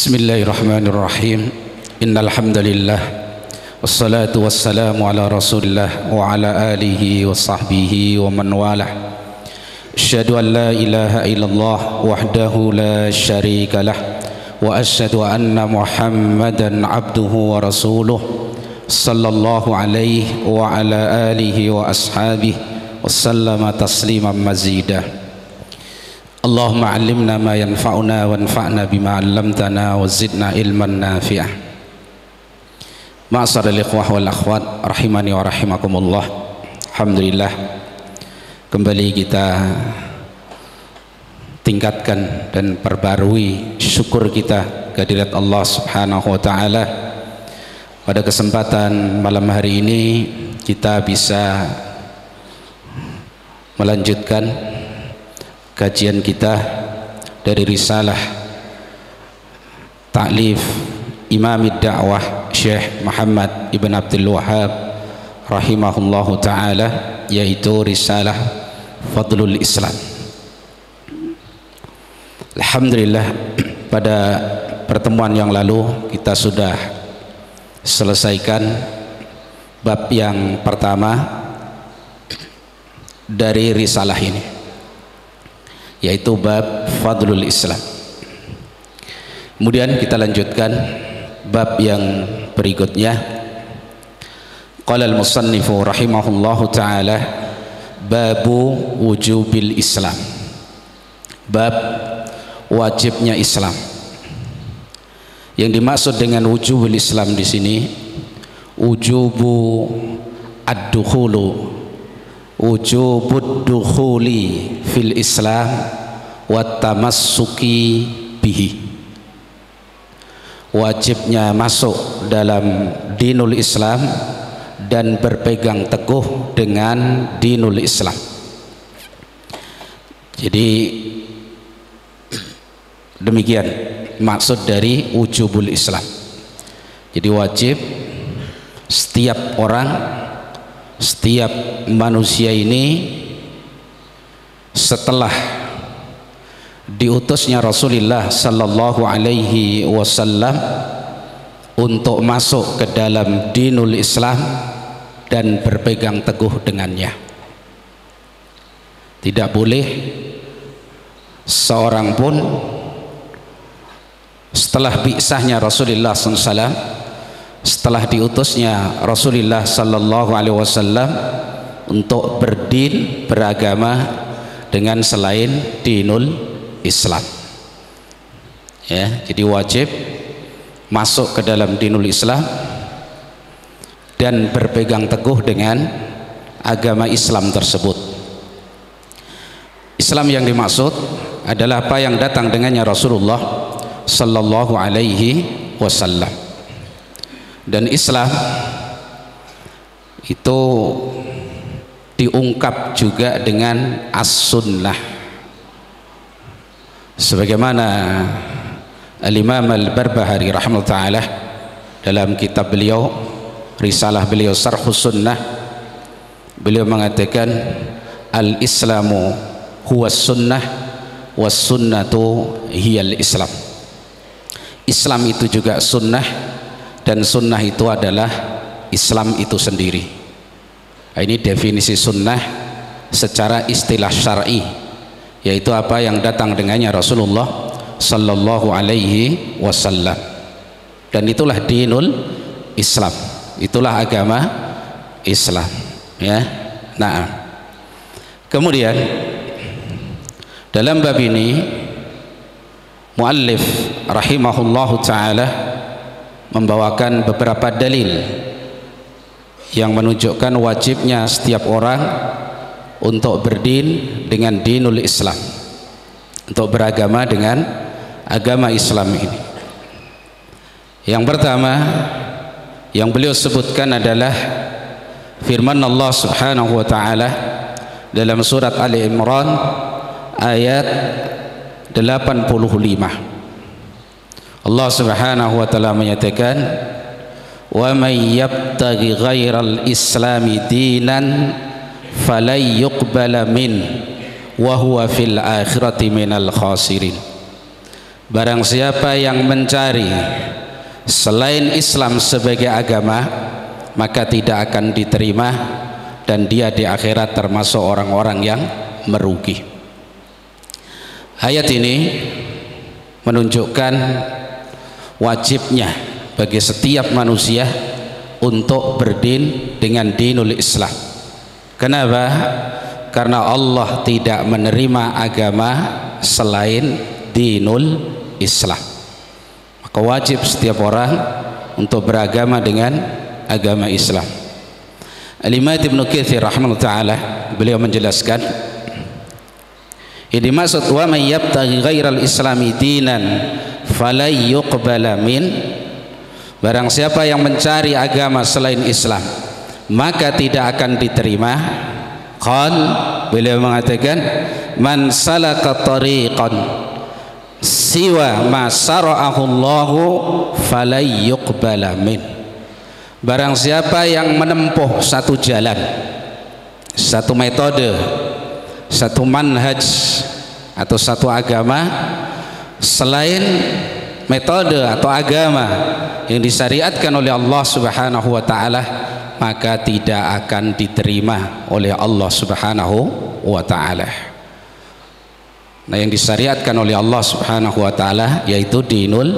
Bismillahirrahmanirrahim. Innal hamdalillah wassalatu wassalamu ala Rasulillah wa ala alihi wa sahbihi wa man walah. Asyhadu an la ilaha illallah wahdahu la syarika lah wa asyhadu anna Muhammadan abduhu wa rasuluh sallallahu alaihi wa ala alihi wa ashabihi wa sallama tasliman mazidah. Allahumma allimna ma yanfa'una wanfa'na bima 'allamtana wa zidna ilman nafi'ah. Ma'asyiral ikhwah wal akhwat rahimani wa rahimakumullah. Alhamdulillah, kembali kita tingkatkan dan perbarui syukur kita kehadirat Allah Subhanahu wa taala. Pada kesempatan malam hari ini kita bisa melanjutkan kajian kita dari risalah ta'lif Imam Da'wah Syekh Muhammad Ibn Abdul Wahhab rahimahullahu ta'ala, yaitu risalah Fadlul Islam. Alhamdulillah, pada pertemuan yang lalu kita sudah selesaikan bab yang pertama dari risalah ini, yaitu bab Fadlul Islam. Kemudian kita lanjutkan bab yang berikutnya. Qala al-musannifu rahimahullahu ta'ala, babu wujubil Islam, bab wajibnya Islam. Yang dimaksud dengan wujubul Islam di sini, wujubu ad-dukhulu, wujubud dukhuli fil Islam wa tamassuki bihi, wajibnya masuk dalam dinul Islam dan berpegang teguh dengan dinul Islam. Jadi demikian maksud dari wujubul Islam. Jadi wajib setiap orang, setiap manusia ini setelah diutusnya Rasulullah sallallahu alaihi wasallam untuk masuk ke dalam dinul Islam dan berpegang teguh dengannya. Tidak boleh seorang pun setelah bi'sahnya Rasulullah sallallahu alaihi wasallam, setelah diutusnya Rasulullah sallallahu alaihi wasallam untuk berdin, beragama dengan selain dinul Islam, ya, jadi wajib masuk ke dalam dinul Islam dan berpegang teguh dengan agama Islam tersebut. Islam yang dimaksud adalah apa yang datang dengannya Rasulullah sallallahu alaihi wasallam. Dan Islam itu diungkap juga dengan as-sunnah, sebagaimana Al-Imam Al-Barbahari rahimahullah ta'ala dalam kitab beliau, risalah beliau Syarhus Sunnah, beliau mengatakan al-islamu huwa sunnah was sunnatu hiyal Islam. Islam itu juga sunnah dan sunnah itu adalah Islam itu sendiri. Ini definisi sunnah secara istilah syar'i, yaitu apa yang datang dengannya Rasulullah sallallahu alaihi wasallam, dan itulah dinul Islam, itulah agama Islam, ya. Nah, kemudian dalam bab ini muallif rahimahullahu ta'ala membawakan beberapa dalil yang menunjukkan wajibnya setiap orang untuk berdin dengan dinul Islam, untuk beragama dengan agama Islam ini. Yang pertama yang beliau sebutkan adalah firman Allah Subhanahu wa taala dalam surat Ali Imran ayat 85. Allah Subhanahu wa taala menyatakan, wa may yabtaghi ghairal islami dinan falan yuqbala min wa huwa fil akhirati minal khasirin. barang siapa yang mencari selain Islam sebagai agama, maka tidak akan diterima dan dia di akhirat termasuk orang-orang yang merugi. Ayat ini menunjukkan wajibnya bagi setiap manusia untuk berdin dengan dinul Islam. Kenapa? Karena Allah tidak menerima agama selain dinul Islam. Maka wajib setiap orang untuk beragama dengan agama Islam. Al-Imam Ibnu Katsir rahimahullah taala, beliau menjelaskan, ini maksud wa may yabtaghi ghairal islami dinan falay yuqbala min, barang siapa yang mencari agama selain Islam maka tidak akan diterima. Qal, beliau mengatakan, man salaka tariqan siwa ma sara'ahu Allahu falay yuqbala min, barang siapa yang menempuh satu jalan, satu metode, satu manhaj atau satu agama selain metode atau agama yang disyariatkan oleh Allah Subhanahu wa taala, maka tidak akan diterima oleh Allah Subhanahu wa taala. Nah, yang disyariatkan oleh Allah Subhanahu wa taala yaitu dinul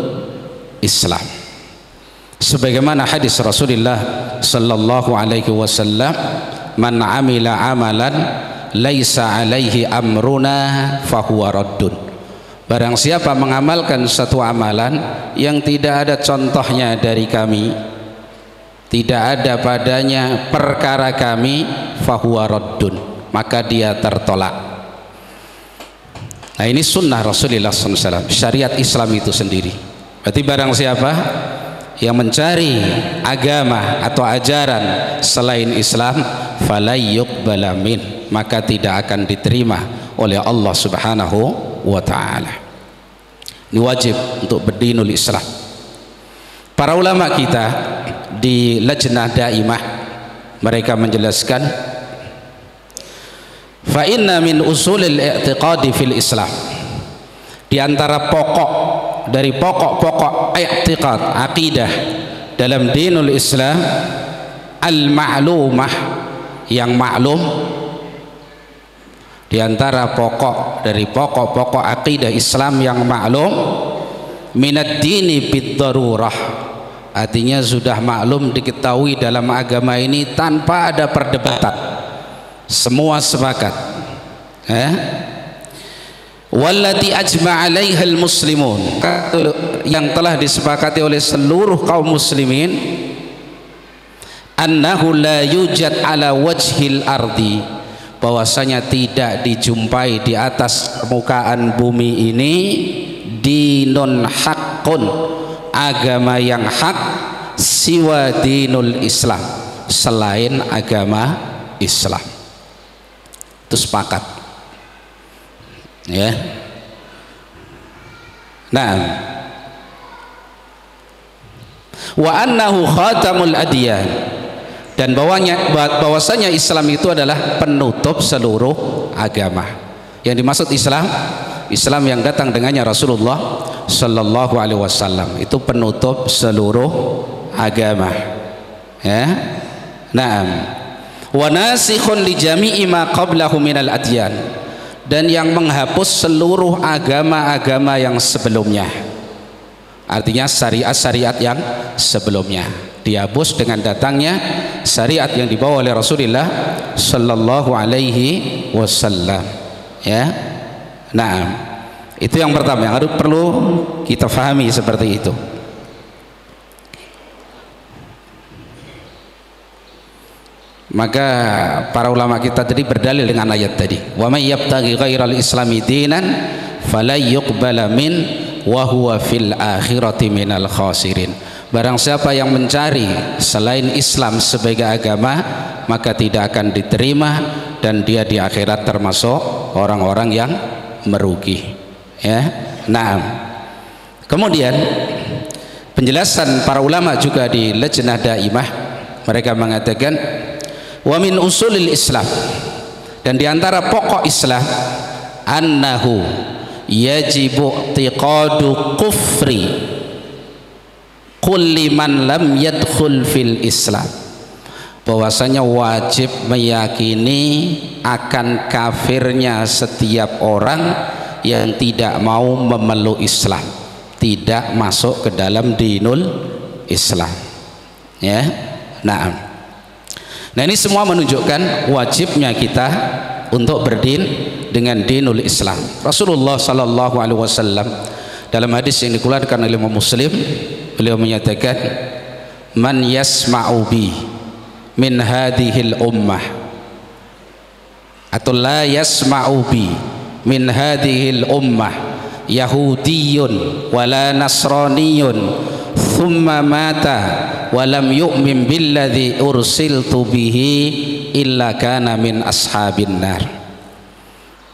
Islam. Sebagaimana hadis Rasulullah sallallahu alaihi wasallam, man amila amalan laisa alaihi amruna fahuwa raddun, barang siapa mengamalkan satu amalan yang tidak ada contohnya dari kami, tidak ada padanya perkara kami, fahuwa raddun, maka dia tertolak. Nah, ini sunnah Rasulullah SAW, syariat Islam itu sendiri. Berarti barang siapa yang mencari agama atau ajaran selain Islam, falay yuqbala min, maka tidak akan diterima oleh Allah Subhanahu wa ta'ala. Ini wajib untuk berdinul Islam. Para ulama kita di Lajnah Daimah, mereka menjelaskan, fa inna min usulil i'tiqadi fil Islam, di antara pokok dari pokok-pokok i'tiqad, akidah dalam dinul Islam, al-ma'lumah, yang maklum. Di antara pokok dari pokok-pokok akidah Islam yang maklum, minad dini bid darurah, artinya sudah maklum, diketahui dalam agama ini tanpa ada perdebatan, semua sepakat. Wallati ajma' 'alaiha al-muslimun, yang telah disepakati oleh seluruh kaum muslimin, annahu la yujad ala wajhil ardi, bahwasanya tidak dijumpai di atas permukaan bumi ini dinun haqqun, agama yang hak, siwa dinul Islam, selain agama Islam. Itu sepakat, ya. Nah, wa annahu khatamul adyan, dan bahwasanya Islam itu adalah penutup seluruh agama. Yang dimaksud Islam, Islam yang datang dengannya Rasulullah sallallahu alaihi wasallam, itu penutup seluruh agama, ya. Naam. Wa nasikhun li jami'i ma qablahu minal adyan, dan yang menghapus seluruh agama-agama yang sebelumnya, artinya syariat-syariat yang sebelumnya dihapus dengan datangnya syariat yang dibawa oleh Rasulullah sallallahu alaihi wasallam, ya. Nah, itu yang pertama yang harus perlu kita fahami seperti itu. Maka para ulama kita tadi berdalil dengan ayat tadi, wa may yabtaghi ghairal islami dinan falay yuqbala min wa huwa fil akhirati minal khasirin, barang siapa yang mencari selain Islam sebagai agama, maka tidak akan diterima dan dia di akhirat termasuk orang-orang yang merugi, ya. Nah, kemudian penjelasan para ulama juga di Lajnah Daimah, mereka mengatakan, wa min usulil Islam, dan diantara pokok Islam, annahu yajibu i'tiqadu kufri kulli man lam yadkhul fil Islam, bahwasanya wajib meyakini akan kafirnya setiap orang yang tidak mau memeluk Islam, tidak masuk ke dalam dinul Islam. Ya, nah ini semua menunjukkan wajibnya kita untuk berdin dengan dinul Islam. Rasulullah sallallahu alaihi wasallam dalam hadis yang dikeluarkan oleh Imam Muslim, beliau menyatakan, man yasma'u bi min hadhil ummah, atau la yasma'u bi min hadhil ummah yahudiyyun wala nasraniyun thumma mata walam yu'min billadhi ursiltu bihi illa kana min ashabin nar.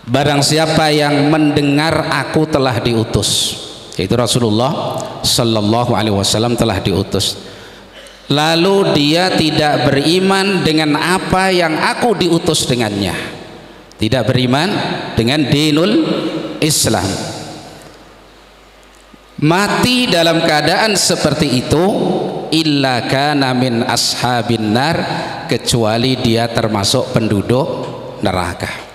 Barang siapa yang mendengar aku telah diutus, yaitu Rasulullah sallallahu alaihi wasallam telah diutus, lalu dia tidak beriman dengan apa yang aku diutus dengannya, tidak beriman dengan dinul Islam, mati dalam keadaan seperti itu, illa kana min ashabin nar, kecuali dia termasuk penduduk neraka.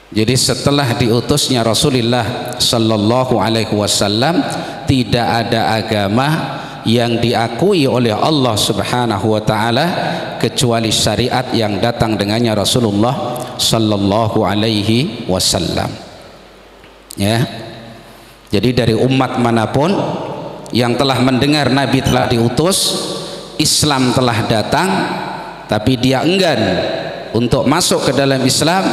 Jadi setelah diutusnya Rasulullah sallallahu alaihi wasallam, tidak ada agama yang diakui oleh Allah Subhanahu wa taala kecuali syariat yang datang dengannya Rasulullah sallallahu alaihi wasallam. Ya. Jadi dari umat manapun yang telah mendengar Nabi telah diutus, Islam telah datang, tapi dia enggan untuk masuk ke dalam Islam,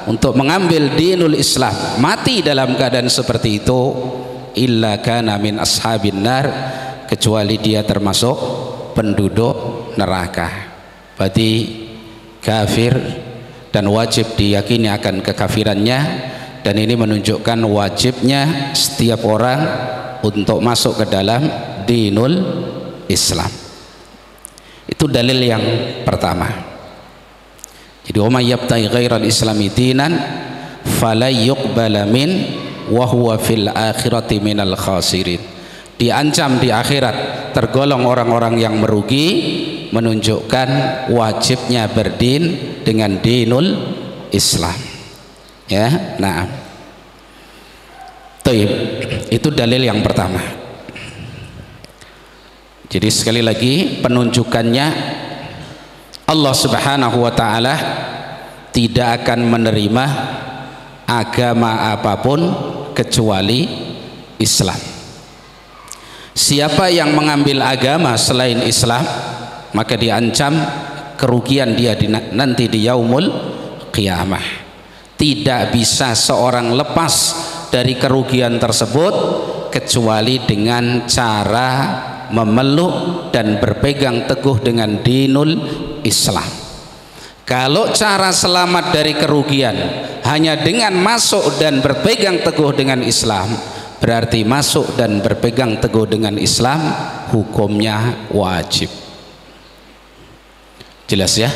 untuk mengambil dinul Islam, mati dalam keadaan seperti itu, illa kana min ashabin nar, kecuali dia termasuk penduduk neraka. Berarti kafir dan wajib diyakini akan kekafirannya, dan ini menunjukkan wajibnya setiap orang untuk masuk ke dalam dinul Islam. Itu dalil yang pertama. Jadi wa may yabtaghi ghairal islami dinan fala yuqbala min wa huwa fil akhirati minal khasirin. Diancam di akhirat tergolong orang-orang yang merugi, menunjukkan wajibnya berdin dengan dinul Islam. Ya, nah, itu dalil yang pertama. Jadi sekali lagi penunjukannya, Allah Subhanahu wa taala tidak akan menerima agama apapun kecuali Islam. Siapa yang mengambil agama selain Islam, maka diancam kerugian dia nanti di yaumul qiyamah. Tidak bisa seorang lepas dari kerugian tersebut kecuali dengan cara memeluk dan berpegang teguh dengan dinul Islam. Kalau cara selamat dari kerugian hanya dengan masuk dan berpegang teguh dengan Islam, berarti masuk dan berpegang teguh dengan Islam hukumnya wajib. Jelas ya?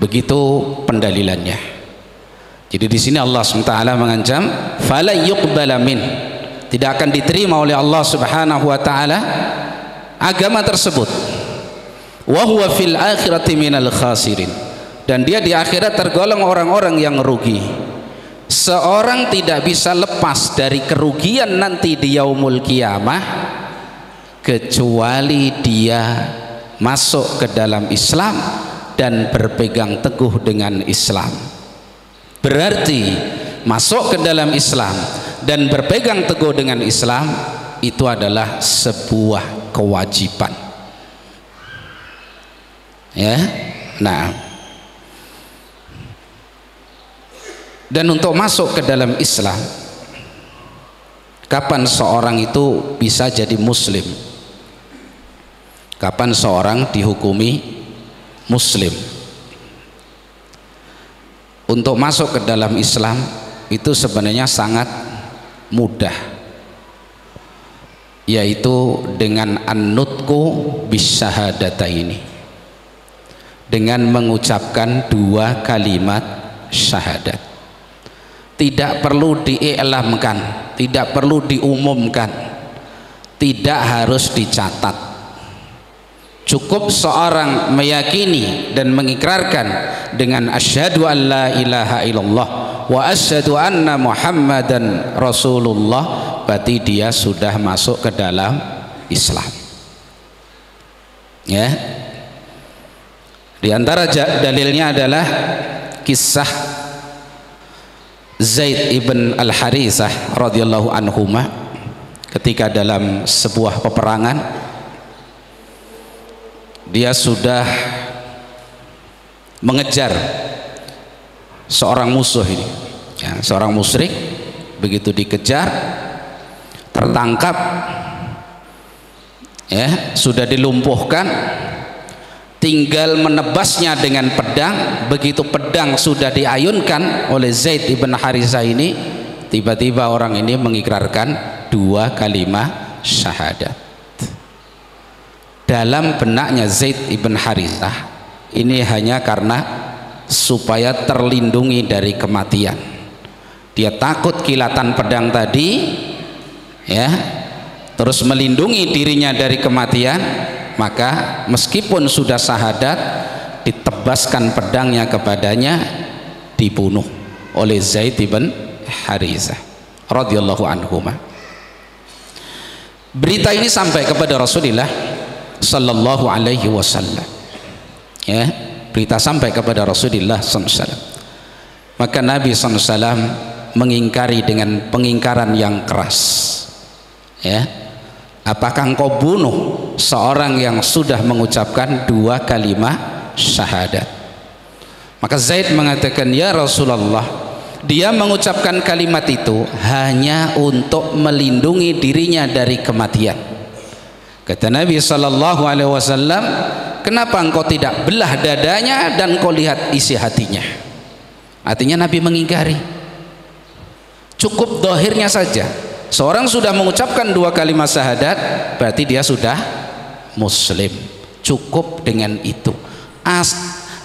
Begitu pendalilannya. Jadi di sini Allah SWT mengancam fala yuqbala min, tidak akan diterima oleh Allah Subhanahu wa taala agama tersebut. Wa huwa fil akhirati minal khasirin, dan dia di akhirat tergolong orang-orang yang rugi. Seorang tidak bisa lepas dari kerugian nanti di yaumul qiyamah kecuali dia masuk ke dalam Islam dan berpegang teguh dengan Islam. Berarti masuk ke dalam Islam dan berpegang teguh dengan Islam itu adalah sebuah kewajiban. Ya, nah, dan untuk masuk ke dalam Islam, kapan seorang itu bisa jadi muslim? Kapan seorang dihukumi muslim? Untuk masuk ke dalam Islam itu sebenarnya sangat mudah, yaitu dengan an-nutqu bisyahadataini, dengan mengucapkan dua kalimat syahadat. tidak perlu diiklamkan, tidak perlu diumumkan, tidak harus dicatat. Cukup seorang meyakini dan mengikrarkan dengan asyhadu an la ilaha illallah wa asyhadu anna muhammadan rasulullah, berarti dia sudah masuk ke dalam Islam. Ya. Di antara dalilnya adalah kisah Zaid ibn al-Harithah radhiyallahu anhuma ketika dalam sebuah peperangan dia sudah mengejar seorang musuh ini, ya, seorang musyrik. Begitu dikejar, tertangkap, ya, sudah dilumpuhkan, tinggal menebasnya dengan pedang. Begitu pedang sudah diayunkan oleh Zaid ibn Harithah ini, tiba-tiba orang ini mengikrarkan 2 kalimat syahadat. Dalam benaknya Zaid ibn Harithah ini hanya karena supaya terlindungi dari kematian. Dia takut kilatan pedang tadi, ya, terus melindungi dirinya dari kematian, maka meskipun sudah syahadat, ditebaskan pedangnya kepadanya, dibunuh oleh Zaid ibn Harithah radhiyallahu anhu. Berita ini sampai kepada Rasulullah sallallahu alaihi wasallam, ya, berita sampai kepada Rasulullah sallallahu alaihi wasallam. Maka Nabi sallallahu alaihi wasallam mengingkari dengan pengingkaran yang keras, ya, apakah engkau bunuh seorang yang sudah mengucapkan 2 kalimat syahadat? Maka Zaid mengatakan, ya Rasulullah, dia mengucapkan kalimat itu hanya untuk melindungi dirinya dari kematian. Kata Nabi sallallahu alaihi wasallam, kenapa engkau tidak belah dadanya dan kau lihat isi hatinya? Artinya Nabi mengingkari. Cukup dohirnya saja. Seorang sudah mengucapkan 2 kalimat syahadat, berarti dia sudah muslim. Cukup dengan itu.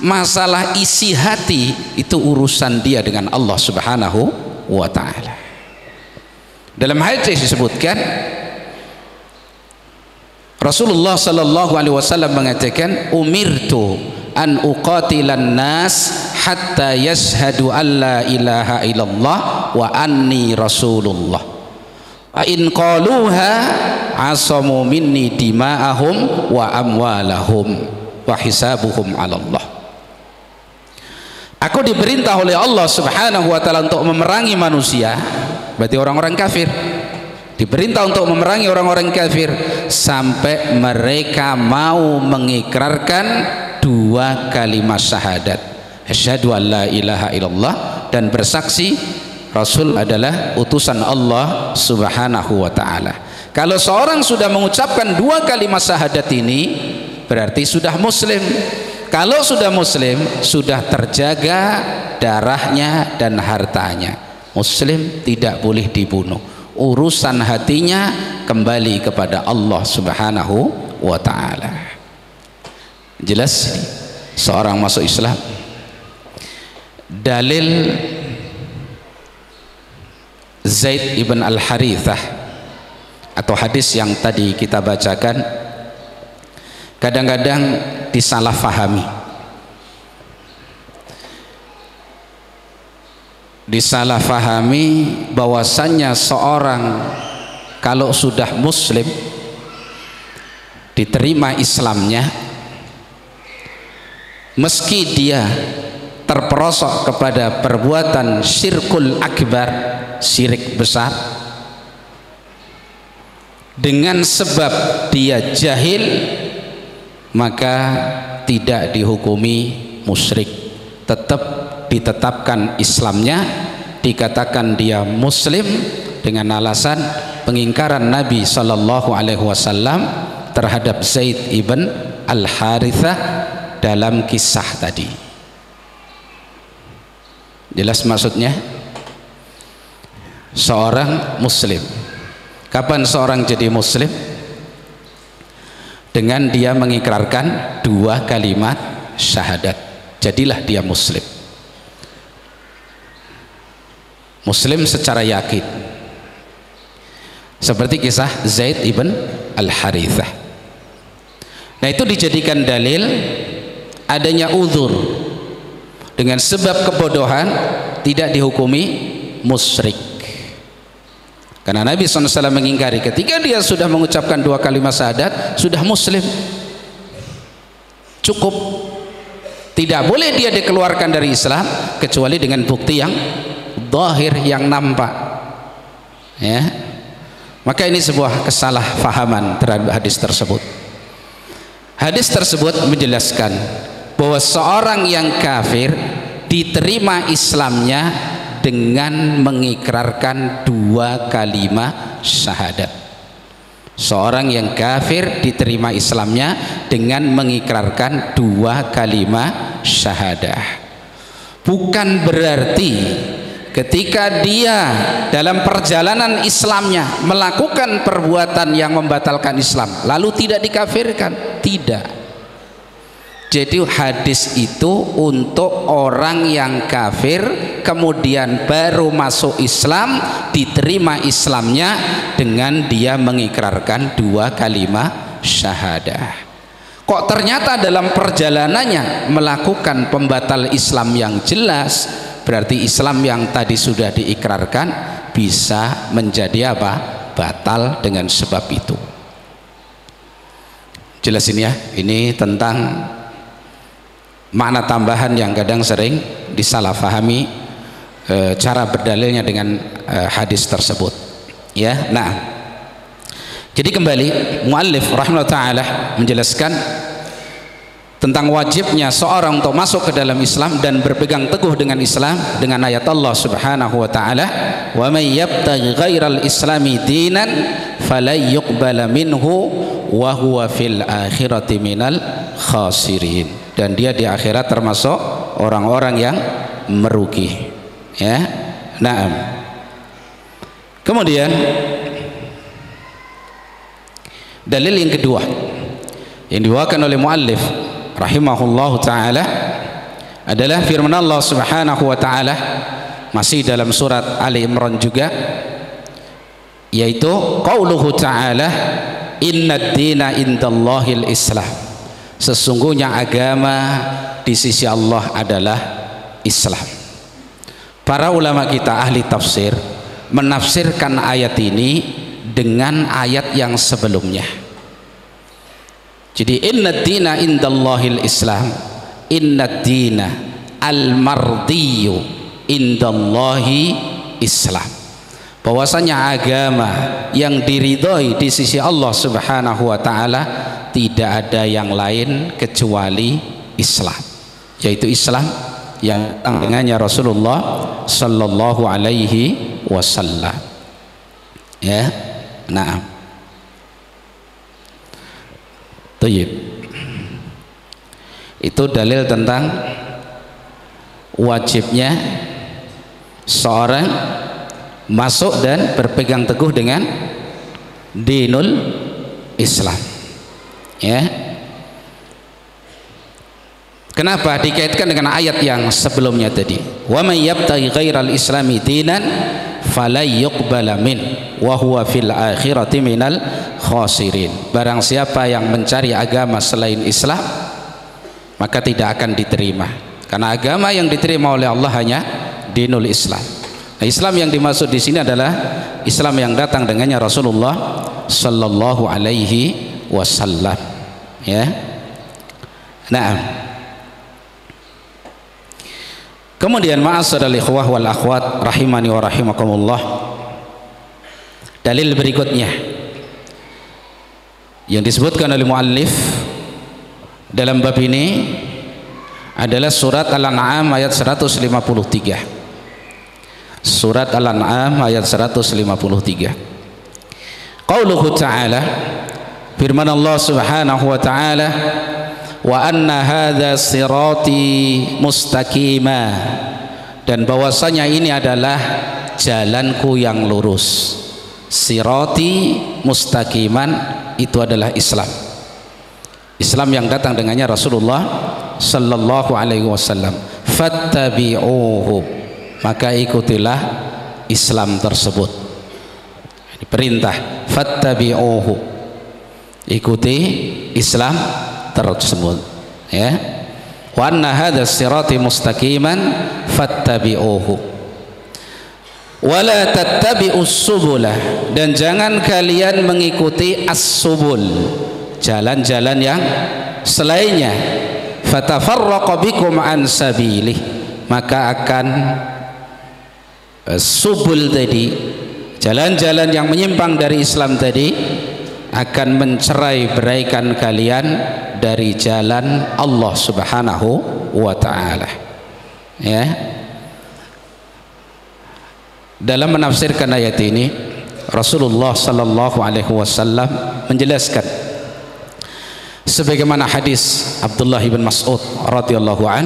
Masalah isi hati itu urusan dia dengan Allah Subhanahu wa ta'ala. Dalam hadis disebutkan, Rasulullah sallallahu alaihi wasallam mengatakan, umirtu an uqatilan nas hatta yashhadu an la ilaha illallah wa anni rasulullah wa in qaluha asamu minni dima'ahum wa amwalahum wa hisabuhum 'ala Allah. Aku diperintah oleh Allah Subhanahu wa taala untuk memerangi manusia, berarti orang-orang kafir. Diperintah untuk memerangi orang-orang kafir sampai mereka mau mengikrarkan 2 kalimat syahadat, asyhadu an la ilaha illallah, dan bersaksi Rasul adalah utusan Allah Subhanahu wa ta'ala. Kalau seorang sudah mengucapkan 2 kalimat syahadat ini, berarti sudah muslim. Kalau sudah muslim, sudah terjaga darahnya dan hartanya. Muslim tidak boleh dibunuh. Urusan hatinya kembali kepada Allah Subhanahu wa ta'ala. Jelas seorang masuk Islam. Dalil Zaid ibn al-Harithah atau hadis yang tadi kita bacakan kadang-kadang disalahfahami. Disalahfahami bahwasannya seorang kalau sudah muslim, diterima Islamnya, meski dia terperosok kepada perbuatan syirkul akbar, syirik besar, dengan sebab dia jahil, maka tidak dihukumi musyrik, tetap ditetapkan Islamnya, dikatakan dia muslim dengan alasan pengingkaran Nabi sallallahu alaihi wasallam terhadap Zaid ibn al-Harithah dalam kisah tadi. Jelas maksudnya? Seorang muslim. Kapan seorang jadi muslim? Dengan dia mengikrarkan 2 kalimat syahadat, jadilah dia muslim. Muslim secara yakin, seperti kisah Zaid ibn Al-Harithah. Nah, itu dijadikan dalil adanya uzur dengan sebab kebodohan tidak dihukumi musyrik, karena Nabi SAW mengingkari ketika dia sudah mengucapkan 2 kalimat syahadat sudah muslim, cukup, tidak boleh dia dikeluarkan dari Islam kecuali dengan bukti yang zahir, yang nampak, ya. Maka ini sebuah kesalahpahaman terhadap hadis tersebut. Hadis tersebut menjelaskan bahwa seorang yang kafir diterima Islamnya dengan mengikrarkan 2 kalimat syahadat. Seorang yang kafir diterima Islamnya dengan mengikrarkan 2 kalimat syahadah. Bukan berarti ketika dia dalam perjalanan Islamnya melakukan perbuatan yang membatalkan Islam lalu tidak dikafirkan, tidak. Jadi hadis itu untuk orang yang kafir kemudian baru masuk Islam, diterima Islamnya dengan dia mengikrarkan 2 kalimat syahadah. Kok ternyata dalam perjalanannya melakukan pembatal Islam yang jelas, berarti Islam yang tadi sudah diikrarkan bisa menjadi apa? Batal dengan sebab itu. Jelasin ya, ini tentang makna tambahan yang kadang sering disalahfahami cara berdalilnya dengan hadis tersebut, ya. Nah, jadi kembali muallif rahimahullah taala menjelaskan tentang wajibnya seorang untuk masuk ke dalam Islam dan berpegang teguh dengan Islam dengan ayat Allah Subhanahu wa taala, "Wa may yabtaghi ghairal islami dinan falay yuqbala minhu wa huwa fil akhirati minal khasirin." Dan dia di akhirat termasuk orang-orang yang merugi, ya. Naam. Kemudian dalil yang kedua yang dibawakan oleh muallif rahimahullahu taala adalah firman Allah Subhanahu wa taala masih dalam surat Ali Imran juga, yaitu qauluhu ta'ala innad dina indallahil islam, sesungguhnya agama di sisi Allah adalah Islam. Para ulama kita ahli tafsir menafsirkan ayat ini dengan ayat yang sebelumnya. Jadi innad dina indallahil islam, innad dina al-mardiyyu indallahi islam, bahwasanya agama yang diridhoi di sisi Allah Subhanahu wa taala tidak ada yang lain kecuali Islam, yaitu Islam yang datang dengannya Rasulullah sallallahu alaihi wasallam, ya. Nah, Tayyib. Itu dalil tentang wajibnya seorang masuk dan berpegang teguh dengan dinul Islam, ya. Kenapa dikaitkan dengan ayat yang sebelumnya tadi? Wa may yabtaghi ghairal islami dinan falay yuqbala min wa huwa fil akhirati minal khasirin. Barang siapa yang mencari agama selain Islam maka tidak akan diterima, karena agama yang diterima oleh Allah hanya dinul Islam. Nah, Islam yang dimaksud di sini adalah Islam yang datang dengannya Rasulullah sallallahu alaihi wasallam, ya. Nah, kemudian ma'asyiral ikhwah wal akhwat rahimani wa rahimakumullah, dalil berikutnya yang disebutkan oleh muallif dalam bab ini adalah surat Al-An'am ayat 153. Surat Al-An'am ayat 153. Qauluhu ta'ala, firman Allah Subhanahu wa ta'ala, wa anna hadza sirati mustaqima, dan bahwasanya ini adalah jalanku yang lurus. Sirati mustaqiman itu adalah Islam. Islam yang datang dengannya Rasulullah sallallahu alaihi wasallam. Fattabi'uhu, maka ikutilah Islam tersebut. Diperintah fattabi'uhu, ikuti Islam tersebut, ya. Wa anna hadha sirati mustaqiman fattabi'uhu wa la tattabi'us subula, dan jangan kalian mengikuti as-subul, jalan-jalan yang selainnya. Fatafarraqa bikum an sabilih, maka akan subul tadi, jalan-jalan yang menyimpang dari Islam tadi, akan mencerai beraikan kalian dari jalan Allah Subhanahu wa ta'ala, ya. Dalam menafsirkan ayat ini, Rasulullah sallallahu alaihi wasallam menjelaskan sebagaimana hadis Abdullah bin Mas'ud radhiyallahu an,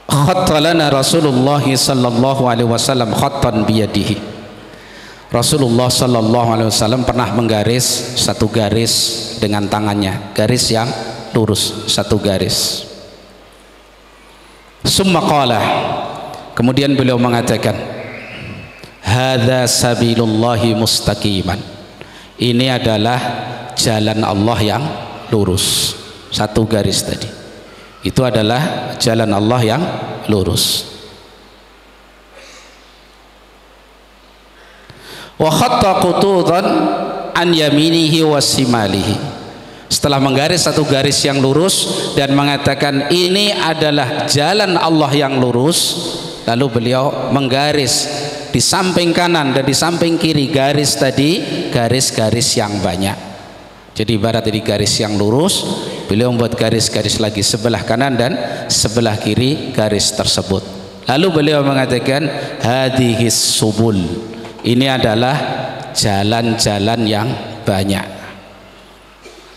khatta lana Rasulullah sallallahu alaihi wasallam khattan biyadihi. Rasulullah sallallahu alaihi wasallam pernah menggaris satu garis dengan tangannya, garis yang lurus, satu garis. Summa qala, kemudian beliau mengatakan, hadza sabilullahi mustaqiman, ini adalah jalan Allah yang lurus, satu garis tadi, itu adalah jalan Allah yang lurus. Wa khatta qutudan an yaminihi wa simalihi, setelah menggaris satu garis yang lurus dan mengatakan ini adalah jalan Allah yang lurus, lalu beliau menggaris di samping kanan dan di samping kiri garis tadi, garis-garis yang banyak. Jadi ibarat dari garis yang lurus, beliau membuat garis-garis lagi sebelah kanan dan sebelah kiri garis tersebut. Lalu beliau mengatakan hadhis subul, ini adalah jalan-jalan yang banyak.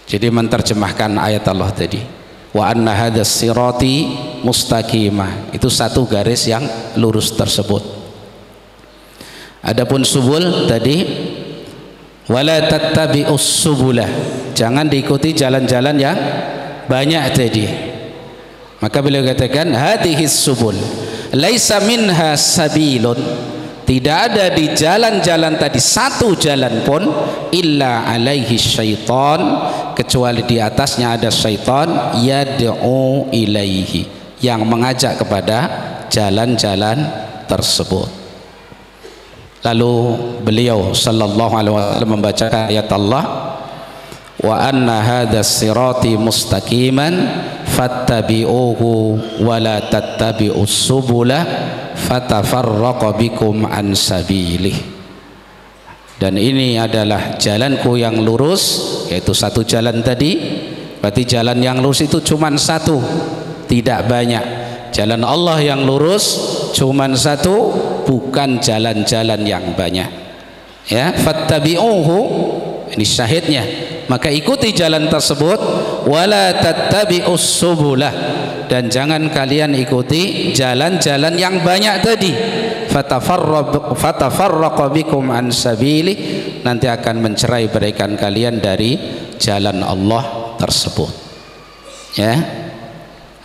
Jadi menerjemahkan ayat Allah tadi, wa anna hadas sirati mustaqimah, itu satu garis yang lurus tersebut. Adapun subul tadi, wala tattabi'us subulah, jangan diikuti jalan-jalan yang banyak tadi. Maka beliau katakan hadhis subul laisa minha sabilun, tidak ada di jalan-jalan tadi satu jalan pun illa alaihi syaitan, kecuali di atasnya ada syaitan yad'u ilaihi, yang mengajak kepada jalan-jalan tersebut. Lalu beliau sallallahu alaihi wasallam membacakan ayat Allah, wa anna hadas sirati mustaqiman fattabi'uhu wa la tattabi'us subula fatafarraqa bikum an sabilih, dan ini adalah jalanku yang lurus, yaitu satu jalan tadi. Berarti jalan yang lurus itu cuma satu, tidak banyak. Jalan Allah yang lurus cuma satu, bukan jalan-jalan yang banyak, ya. Fattabi'uhu, ini syahidnya, maka ikuti jalan tersebut. Wala tattabi'us subulah, dan jangan kalian ikuti jalan-jalan yang banyak tadi. Fatafarraqa bikum an sabili, nanti akan mencerai beraikan kalian dari jalan Allah tersebut, ya.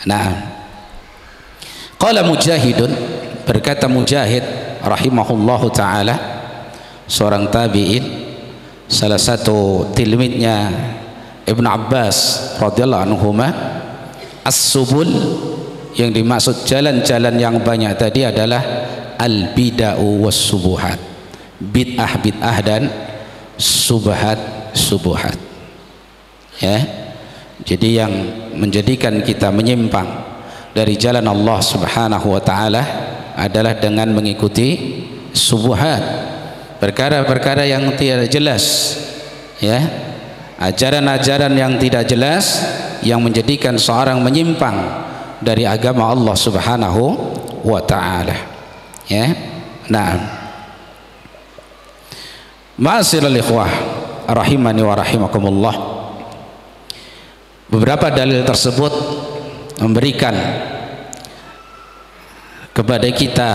Nah, qala Mujahidun, berkata Mujahid rahimahullahu taala, seorang tabi'in, salah satu tilmidnya Ibn Abbas radhiyallahu anhuma, as-subul, yang dimaksud jalan-jalan yang banyak tadi adalah al-bid'ah was-subuhat, bid'ah-bid'ah dan subuhat-subuhat, ya. Jadi yang menjadikan kita menyimpang dari jalan Allah Subhanahu wa taala adalah dengan mengikuti subuhat, perkara-perkara yang tidak jelas, ya, ajaran-ajaran yang tidak jelas yang menjadikan seorang menyimpang dari agama Allah Subhanahu wa taala, ya. Nah, ma'asyiral ikhwah rahimani wa rahimakumullah, beberapa dalil tersebut memberikan kepada kita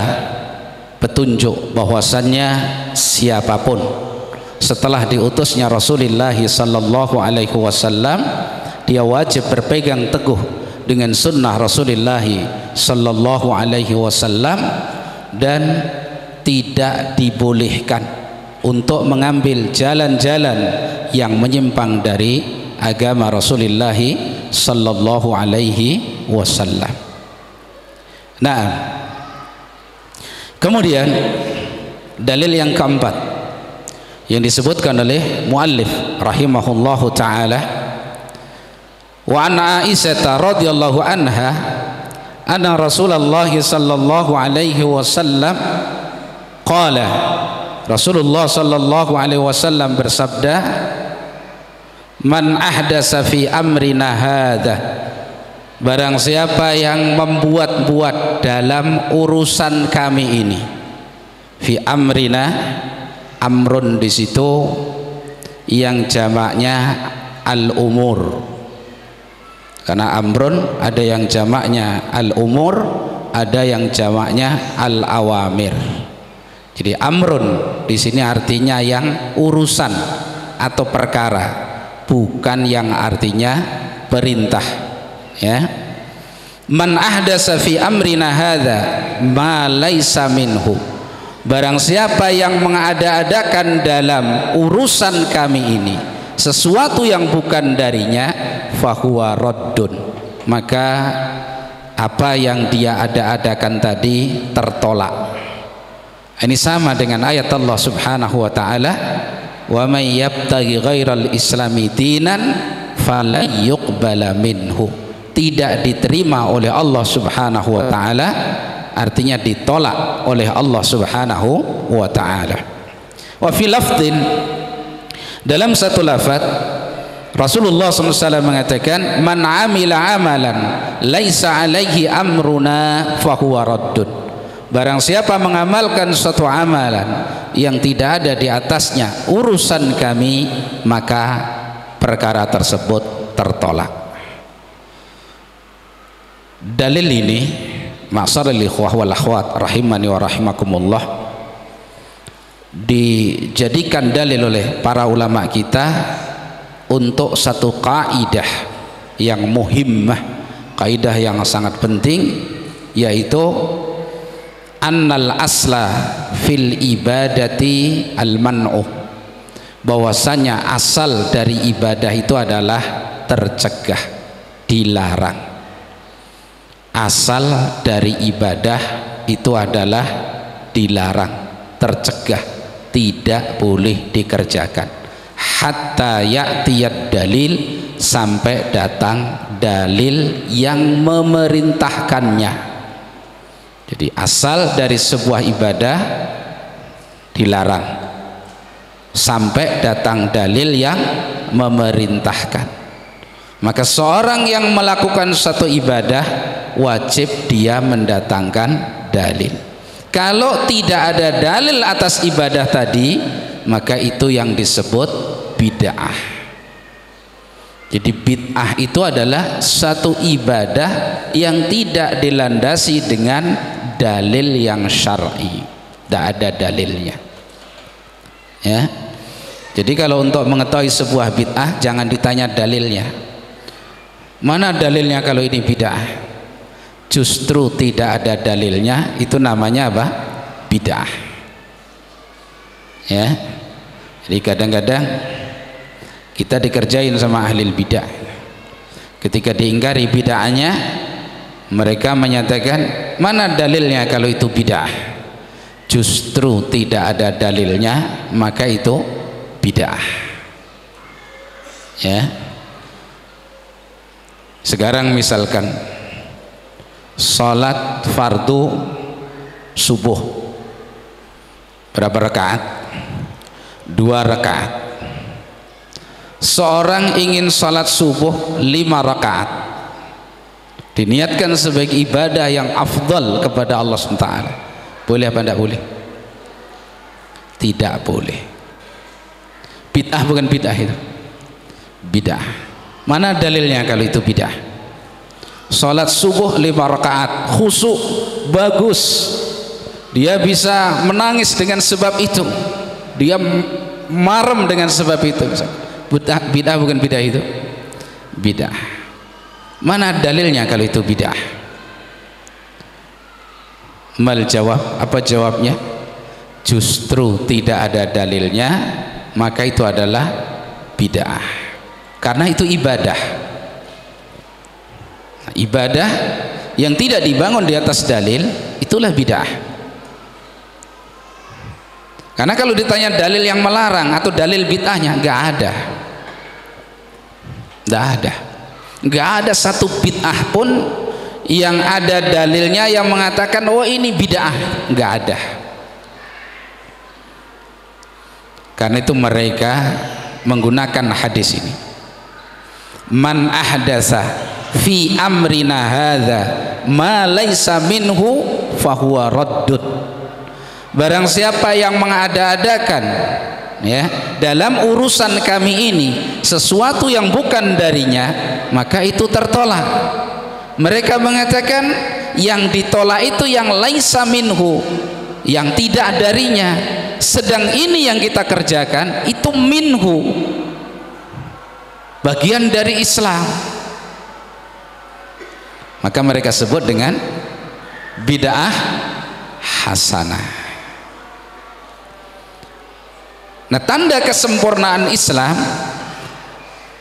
petunjuk bahwasannya siapapun setelah diutusnya Rasulullah sallallahu alaihi wasallam, dia wajib berpegang teguh dengan sunnah Rasulullah sallallahu alaihi wasallam, dan tidak dibolehkan untuk mengambil jalan-jalan yang menyimpang dari agama Rasulullah sallallahu alaihi wasallam. Nah, kemudian dalil yang keempat yang disebutkan oleh muallif rahimahullahu taala, wa an Aisyah radhiyallahu anha anna Rasulullah sallallahu alaihi wasallam qala, Rasulullah sallallahu alaihi wasallam bersabda, man ahdasa fi amrina hadza, barang siapa yang membuat-buat dalam urusan kami ini. Fi amrina, amrun di situ yang jamaknya al-umur, karena amrun ada yang jamaknya al-umur, ada yang jamaknya al-awamir. Jadi amrun di sini artinya yang urusan atau perkara, bukan yang artinya perintah, ya. Man ahdasa fi amrina hadza ma laisa minhu, barang siapa yang mengada-adakan dalam urusan kami ini sesuatu yang bukan darinya, fahuwa raddun, maka apa yang dia ada-adakan tadi tertolak. Ini sama dengan ayat Allah subhanahu wa ta'ala, wa may yabtaghi ghairal islami dinan falan yuqbala minhu, tidak diterima oleh Allah subhanahu wa ta'ala, artinya ditolak oleh Allah subhanahu wa ta'ala. Wa fi lafdin, dalam satu lafaz Rasulullah SAW mengatakan, man amila amalan laisa alaihi amruna fahuwa raddun, barang siapa mengamalkan suatu amalan yang tidak ada di atasnya urusan kami, maka perkara tersebut tertolak. Dalil ini, ma'asyiral ikhwah wal akhwat rahimani wa rahimakumullah, dijadikan dalil oleh para ulama kita untuk satu kaidah yang muhimmah, kaidah yang sangat penting, yaitu annal asla fil ibadati al man'u, bahwasanya asal dari ibadah itu adalah tercegah, dilarang. Asal dari ibadah itu adalah dilarang, tercegah, tidak boleh dikerjakan. Hatta ya'tiyad dalil, sampai datang dalil yang memerintahkannya. Jadi asal dari sebuah ibadah dilarang sampai datang dalil yang memerintahkan. Maka seorang yang melakukan satu ibadah wajib dia mendatangkan dalil. Kalau tidak ada dalil atas ibadah tadi, maka itu yang disebut bid'ah. Jadi bid'ah itu adalah satu ibadah yang tidak dilandasi dengan dalil yang syar'i, tidak ada dalilnya, ya. Jadi kalau untuk mengetahui sebuah bid'ah jangan ditanya dalilnya, mana dalilnya kalau ini bid'ah. Justru tidak ada dalilnya, itu namanya apa? Bid'ah, ya. Jadi kadang-kadang kita dikerjain sama ahli bid'ah, ketika diingkari bid'ahnya mereka menyatakan mana dalilnya kalau itu bid'ah. Justru tidak ada dalilnya, maka itu bid'ah, ya. Sekarang misalkan salat fardu subuh berapa rakaat? 2 rakaat. Seorang ingin salat subuh 5 rakaat, diniatkan sebagai ibadah yang afdal kepada Allah SWT, boleh apa tidak boleh? Tidak boleh. Bid'ah bukan bid'ah itu? Bid'ah. Mana dalilnya kalau itu bid'ah? Salat subuh 5 rakaat khusyuk, bagus, dia bisa menangis dengan sebab itu, dia marem dengan sebab itu. Bid'ah bukan bid'ah itu? Bid'ah. Mana dalilnya kalau itu bid'ah? Mal jawab, apa jawabnya? Justru tidak ada dalilnya, maka itu adalah bid'ah. Karena itu ibadah. Ibadah yang tidak dibangun di atas dalil, itulah bid'ah. Karena kalau ditanya dalil yang melarang atau dalil bid'ahnya, nggak ada. Nggak ada. Nggak ada satu bid'ah pun yang ada dalilnya yang mengatakan oh ini bid'ah. Nggak ada. Karena itu mereka menggunakan hadis ini. Man ahdasa fi amrina hadza ma laisa minhu fahuwa raddud. Barang siapa yang mengada-adakan ya dalam urusan kami ini sesuatu yang bukan darinya, maka itu tertolak. Mereka mengatakan yang ditolak itu yang laisa minhu, yang tidak darinya. Sedang ini yang kita kerjakan itu minhu, bagian dari Islam. Maka mereka sebut dengan bid'ah hasanah. Nah, tanda kesempurnaan Islam,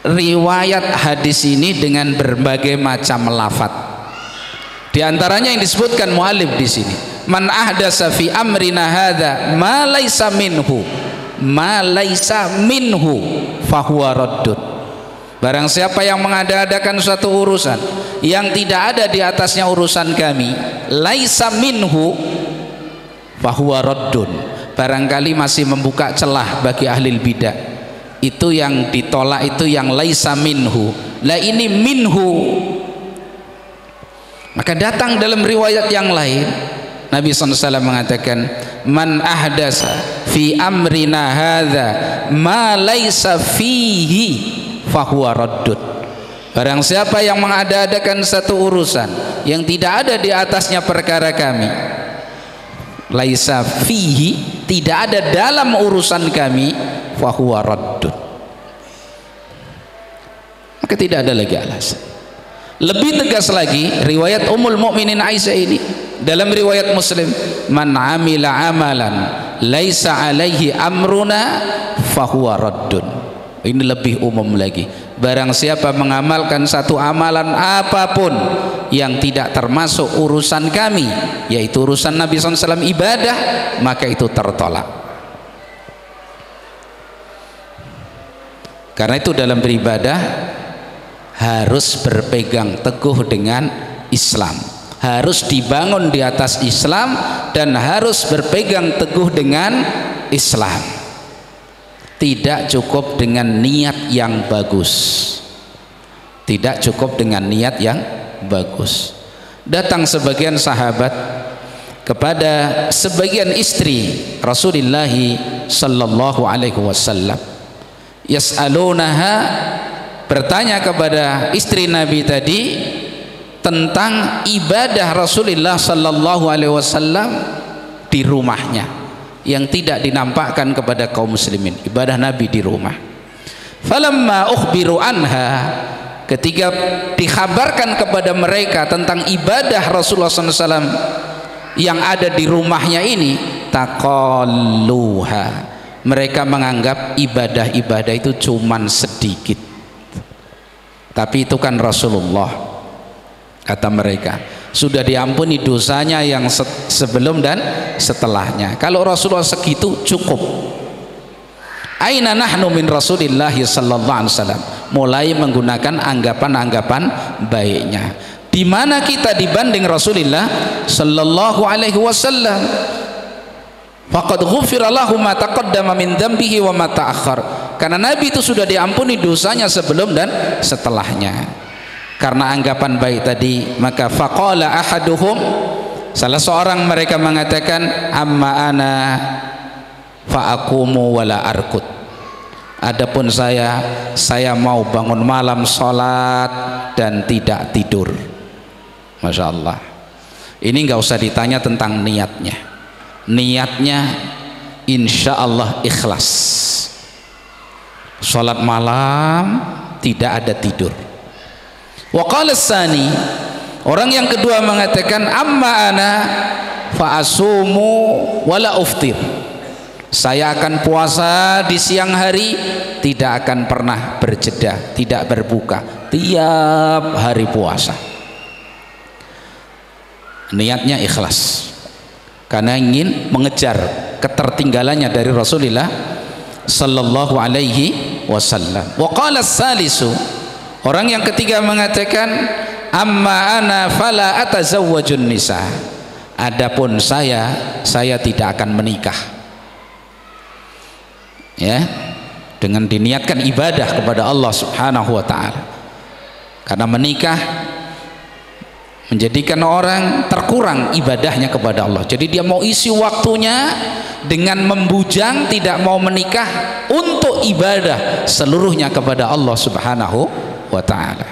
riwayat hadis ini dengan berbagai macam lafaz. Di antaranya yang disebutkan mu'alif di sini, man ahdasa fi amrina hadza ma laisa minhu, ma laisa minhu fahuwa raddud. Barang siapa yang mengada-adakan suatu urusan yang tidak ada di atasnya urusan kami, laisa minhu fahuwa raddun, barangkali masih membuka celah bagi ahli bidah. Itu yang ditolak itu yang laisa minhu, lah ini minhu. Maka datang dalam riwayat yang lain Nabi SAW mengatakan man ahdasa fi amrina hadza ma laisa fihi fahuwa raddud. Barang siapa yang mengada-adakan satu urusan yang tidak ada di atasnya perkara kami, laisa fihi, tidak ada dalam urusan kami, fahuwa raddud, maka tidak ada lagi alasan. Lebih tegas lagi riwayat Ummul Mukminin Aisyah ini dalam riwayat Muslim, man amila amalan laisa alaihi amruna fahuwa raddun. Ini lebih umum lagi, barang siapa mengamalkan satu amalan apapun yang tidak termasuk urusan kami, yaitu urusan Nabi SAW ibadah, maka itu tertolak. Karena itu dalam beribadah harus berpegang teguh dengan Islam, harus dibangun di atas Islam, dan harus berpegang teguh dengan Islam. Tidak cukup dengan niat yang bagus, tidak cukup dengan niat yang bagus. Datang sebagian sahabat kepada sebagian istri Rasulullah sallallahu alaihi wasallam, yas'alunaha, bertanya kepada istri Nabi tadi tentang ibadah Rasulullah sallallahu alaihi wasallam di rumahnya yang tidak dinampakkan kepada kaum muslimin, ibadah Nabi di rumah. Falamma ukhbiru anha, ketika dikhabarkan kepada mereka tentang ibadah Rasulullah SAW yang ada di rumahnya ini, taqalluha, mereka menganggap ibadah-ibadah itu cuman sedikit. Tapi itu kan Rasulullah, kata mereka, sudah diampuni dosanya yang sebelum dan setelahnya. Kalau Rasulullah segitu cukup. Aina nahnu min Rasulillah sallallahu alaihi wasallam, mulai menggunakan anggapan-anggapan baiknya. Di mana kita dibanding Rasulullah sallallahu alaihi wasallam? Faqad ghufira lahu ma taqaddama min dzambihi wa ma ta'akhkhar. Karena Nabi itu sudah diampuni dosanya sebelum dan setelahnya. Karena anggapan baik tadi, maka faqala ahaduhum, salah seorang mereka mengatakan, amma ana fa'aqumu wala arkut, adapun saya mau bangun malam sholat dan tidak tidur. Masya Allah, ini nggak usah ditanya tentang niatnya. Niatnya insya Allah ikhlas, sholat malam tidak ada tidur. Wa qala tsani, orang yang kedua mengatakan amma ana fa asumu wala uftir. Saya akan puasa di siang hari, tidak akan pernah berjeda, tidak berbuka, tiap hari puasa. Niatnya ikhlas karena ingin mengejar ketertinggalannya dari Rasulullah sallallahu alaihi wasallam. Wa qala tsalisu, orang yang ketiga mengatakan amma ana fala atazawwajun nisa. Adapun saya tidak akan menikah. Ya, dengan diniatkan ibadah kepada Allah Subhanahu wa taala. Karena menikah menjadikan orang terkurang ibadahnya kepada Allah. Jadi dia mau isi waktunya dengan membujang, tidak mau menikah untuk ibadah seluruhnya kepada Allah Subhanahu wa taala.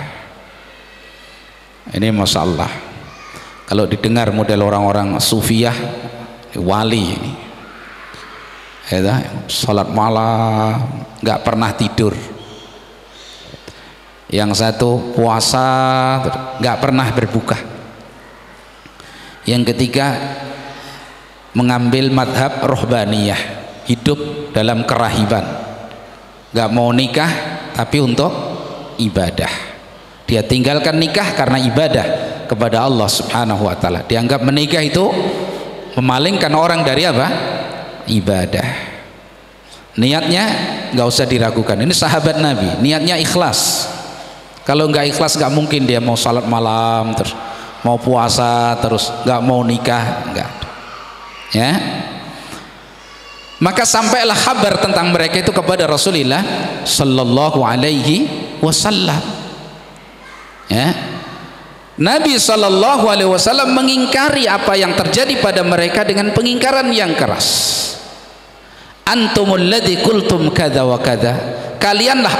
Ini Masya Allah, kalau didengar model orang-orang sufiyah, wali ini, ya, salat malam nggak pernah tidur, yang satu puasa nggak pernah berbuka, yang ketiga mengambil madhab rohbaniyah, hidup dalam kerahiban, nggak mau nikah tapi untuk ibadah. Dia tinggalkan nikah karena ibadah kepada Allah Subhanahu wa taala. Dianggap menikah itu memalingkan orang dari apa? Ibadah. Niatnya nggak usah diragukan. Ini sahabat Nabi, niatnya ikhlas. Kalau nggak ikhlas nggak mungkin dia mau salat malam terus, mau puasa terus, nggak mau nikah, nggak. Ya. Maka sampailah kabar tentang mereka itu kepada Rasulullah sallallahu alaihi wasallam. Ya. Nabi sallallahu alaihi wasallam mengingkari apa yang terjadi pada mereka dengan pengingkaran yang keras. Antumul ladzi qultum kadza wa kadza. Kaliankah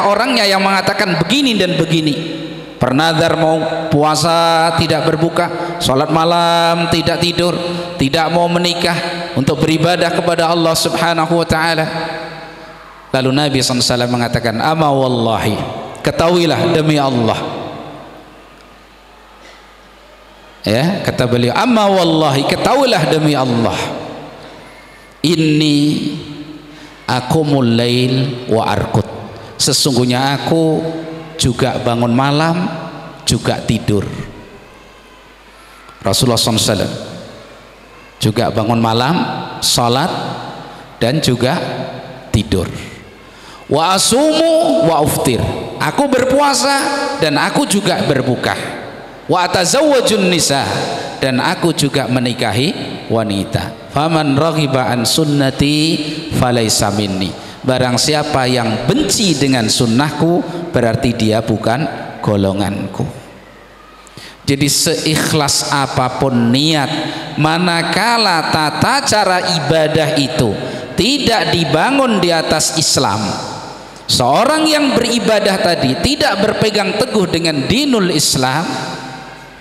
orangnya yang mengatakan begini dan begini. Bernazar mau puasa tidak berbuka, salat malam tidak tidur, tidak mau menikah untuk beribadah kepada Allah Subhanahu wa taala. Lalu Nabi SAW mengatakan, ama wallahi, ketahuilah demi Allah. Ya, kata beliau, amma wallahi, ketahuilah demi Allah, inni aqumul lail wa arqud, sesungguhnya aku juga bangun malam juga tidur. Rasulullah SAW juga bangun malam, salat dan juga tidur. Wa asumu wa uftir, aku berpuasa dan aku juga berbuka. Wa atazawwajun nisa, dan aku juga menikahi wanita. Faman raghiba an sunnati falaisa minni, barang siapa yang benci dengan sunnahku berarti dia bukan golonganku. Jadi seikhlas apapun niat, manakala tata cara ibadah itu tidak dibangun di atas Islam, seorang yang beribadah tadi tidak berpegang teguh dengan dinul Islam,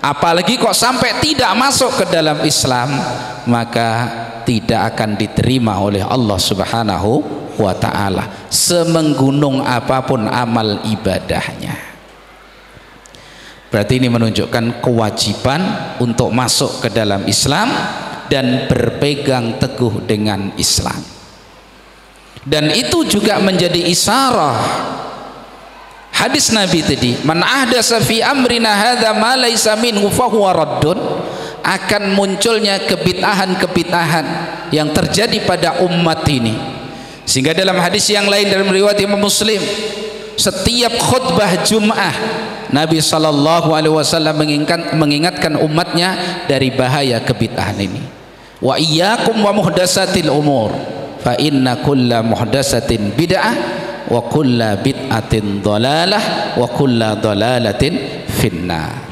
apalagi kok sampai tidak masuk ke dalam Islam, maka tidak akan diterima oleh Allah Subhanahu wa ta'ala, semenggunung apapun amal ibadahnya. Berarti ini menunjukkan kewajiban untuk masuk ke dalam Islam dan berpegang teguh dengan Islam. Dan itu juga menjadi isyarah hadis Nabi tadi, man ahdasa fi amrina hadza ma laysa minhu fa huwa raddun, akan munculnya kebid'ahan-kebid'ahan yang terjadi pada umat ini. Sehingga dalam hadis yang lain dalam riwayat Imam Muslim, setiap khutbah Jum'ah Nabi sallallahu alaihi wasallam mengingatkan umatnya dari bahaya kebid'ahan ini. Wa iyyakum wa muhdatsatil umur, fa inna kulla muhdatsatin bid'ah wa kulla bid'atin dhalalah wa kulla dhalalatin finnar.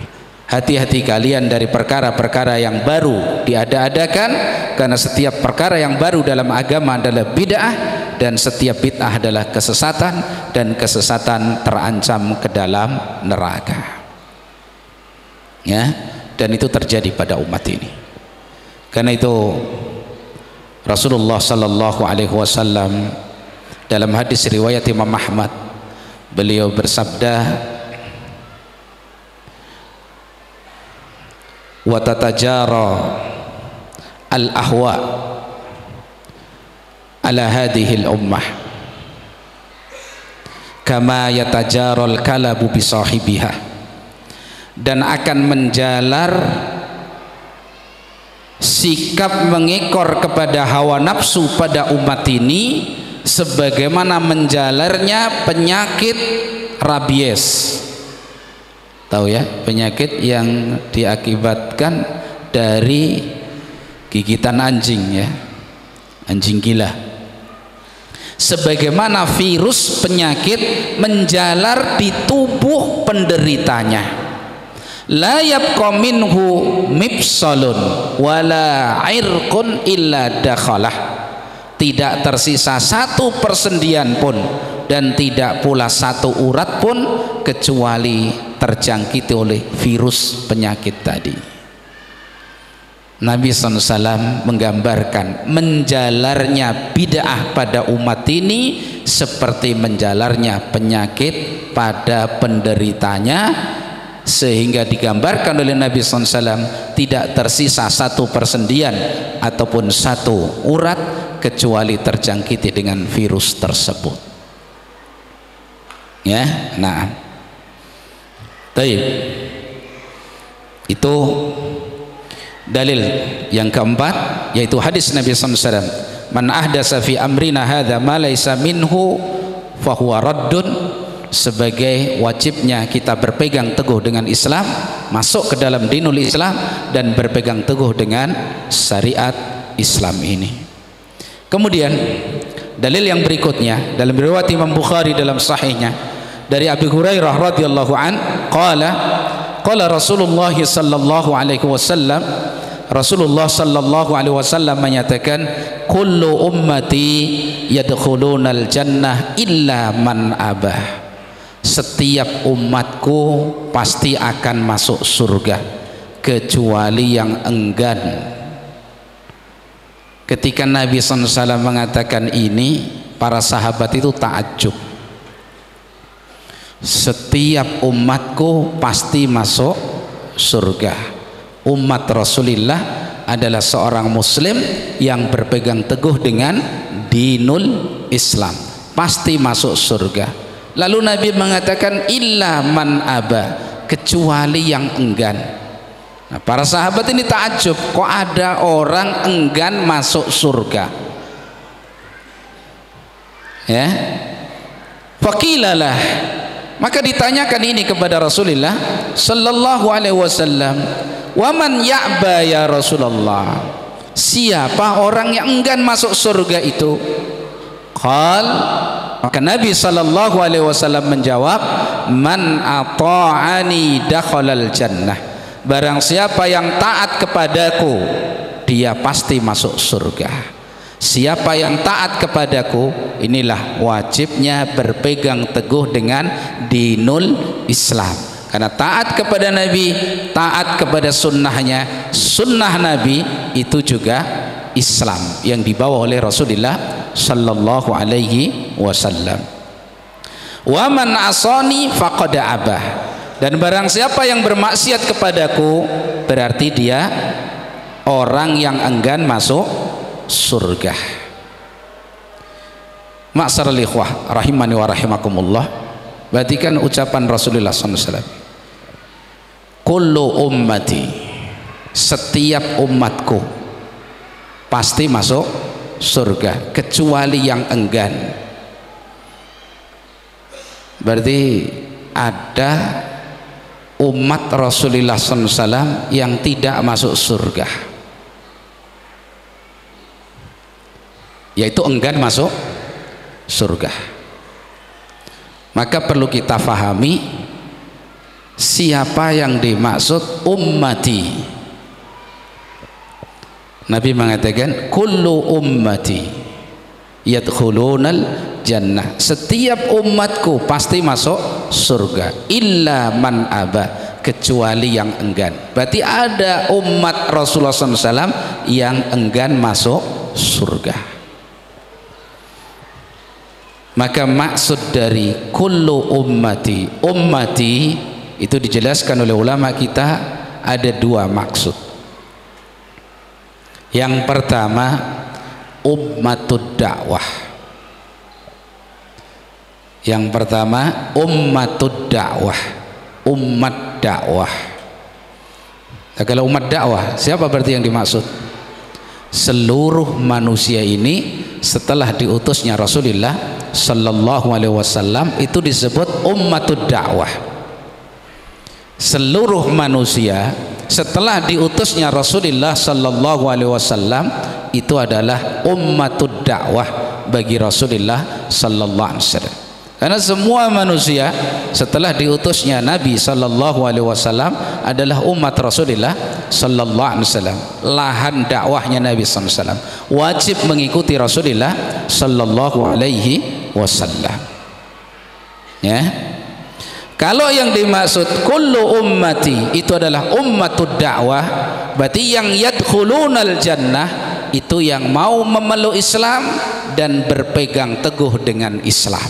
Hati-hati kalian dari perkara-perkara yang baru diada-adakan, karena setiap perkara yang baru dalam agama adalah bid'ah, dan setiap bid'ah adalah kesesatan, dan kesesatan terancam ke dalam neraka. Ya, dan itu terjadi pada umat ini. Karena itu Rasulullah sallallahu alaihi wasallam dalam hadis riwayat Imam Ahmad, beliau bersabda, wa tatajara al ahwa ala hadhihi al ummah kama yatajaral kalabu bi sahibiha, dan akan menjalar sikap mengekor kepada hawa nafsu pada umat ini sebagaimana menjalarnya penyakit rabies. Tahu ya, penyakit yang diakibatkan dari gigitan anjing ya, anjing gila. Sebagaimana virus penyakit menjalar di tubuh penderitanya. La yabqa minhu mifsalun wala irqun illa dakhalah. Tidak tersisa satu persendian pun dan tidak pula satu urat pun kecuali terjangkiti oleh virus penyakit tadi. Nabi SAW menggambarkan menjalarnya bid'ah pada umat ini seperti menjalarnya penyakit pada penderitanya, sehingga digambarkan oleh Nabi SAW tidak tersisa satu persendian ataupun satu urat kecuali terjangkiti dengan virus tersebut. Ya, nah, baik, itu dalil yang keempat, yaitu hadis Nabi SAW, man ahdasa fi amrina hadza ma laysa minhu fahuwa raddun, sebagai wajibnya kita berpegang teguh dengan Islam, masuk ke dalam dinul Islam dan berpegang teguh dengan syariat Islam ini. Kemudian dalil yang berikutnya dalam riwayat Imam Bukhari dalam sahihnya dari Abu Hurairah radhiyallahu an qala Rasulullah sallallahu alaihi wasallam, Rasulullah sallallahu alaihi wasallam menyatakan kullu ummati yadkhulunal jannah illa man abah, setiap umatku pasti akan masuk surga kecuali yang enggan. Ketika Nabi SAW mengatakan ini, para sahabat itu takjub. Setiap umatku pasti masuk surga. Umat Rasulullah adalah seorang muslim yang berpegang teguh dengan dinul Islam, pasti masuk surga. Lalu Nabi mengatakan illa man aba, kecuali yang enggan. Nah, para sahabat ini takjub, kok ada orang enggan masuk surga? Ya, faqilalah, maka ditanyakan ini kepada Rasulullah sallallahu alaihi wasallam, wa man ya'ba ya Rasulullah, siapa orang yang enggan masuk surga itu? Qal, maka Nabi sallallahu alaihi wasallam menjawab, man ata'ani dakhalal jannah, barang siapa yang taat kepadaku dia pasti masuk surga. Siapa yang taat kepadaku, inilah wajibnya berpegang teguh dengan dinul Islam, karena taat kepada Nabi, taat kepada sunnahnya, sunnah Nabi itu juga Islam yang dibawa oleh Rasulullah sallallahu alaihi wasallam. Wa man asani faqad abah, dan barang siapa yang bermaksiat kepadaku berarti dia orang yang enggan masuk surga. Ma'syaral ikhwah rahimani wa rahimakumullah, berarti kan ucapan Rasulullah SAW, kullu ummati, setiap umatku pasti masuk surga kecuali yang enggan. Berarti ada umat Rasulullah SAW yang tidak masuk surga, yaitu enggan masuk surga. Maka perlu kita fahami siapa yang dimaksud ummati. Nabi mengatakan kullu ummati yadkhulunal jannah, setiap umatku pasti masuk surga, illa man aba, kecuali yang enggan. Berarti ada umat Rasulullah SAW yang enggan masuk surga. Maka maksud dari kullu ummati, ummati itu dijelaskan oleh ulama kita ada dua maksud. Yang pertama, ummatud dakwah. Yang pertama, ummatud dakwah, umat dakwah. Nah, kalau umat dakwah, siapa berarti yang dimaksud? Seluruh manusia ini setelah diutusnya Rasulullah sallallahu alaihi wasallam itu disebut ummatud dakwah. Seluruh manusia setelah diutusnya Rasulullah sallallahu alaihi wasallam itu adalah ummatud dakwah bagi Rasulullah sallallahu alaihi wasallam. Karena semua manusia setelah diutusnya Nabi sallallahu alaihi wasallam adalah umat Rasulullah sallallahu alaihi wasallam. Lahan dakwahnya Nabi sallallahu alaihi wasallam wajib mengikuti Rasulullah sallallahu alaihi wasallam. Ya. Kalau yang dimaksud kullu ummati itu adalah ummatud dakwah, berarti yang yadkhulunal jannah itu yang mau memeluk Islam dan berpegang teguh dengan Islam.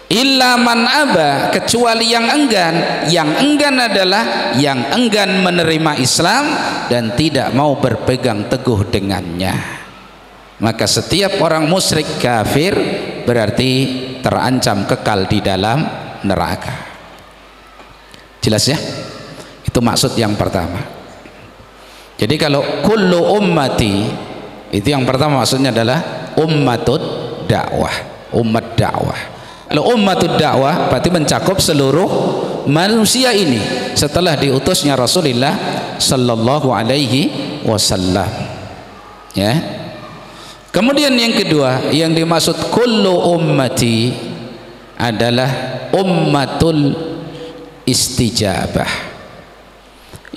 Illa man aba, kecuali yang enggan adalah yang enggan menerima Islam dan tidak mau berpegang teguh dengannya. Maka setiap orang musyrik kafir berarti terancam kekal di dalam neraka. Jelas ya? Itu maksud yang pertama. Jadi kalau kullu ummati itu yang pertama maksudnya adalah ummatud dakwah, umat dakwah. Kalau ummatud dakwah berarti mencakup seluruh manusia ini setelah diutusnya Rasulullah sallallahu alaihi wasallam. Ya. Kemudian yang kedua yang dimaksud kullu ummati adalah ummatul istijabah,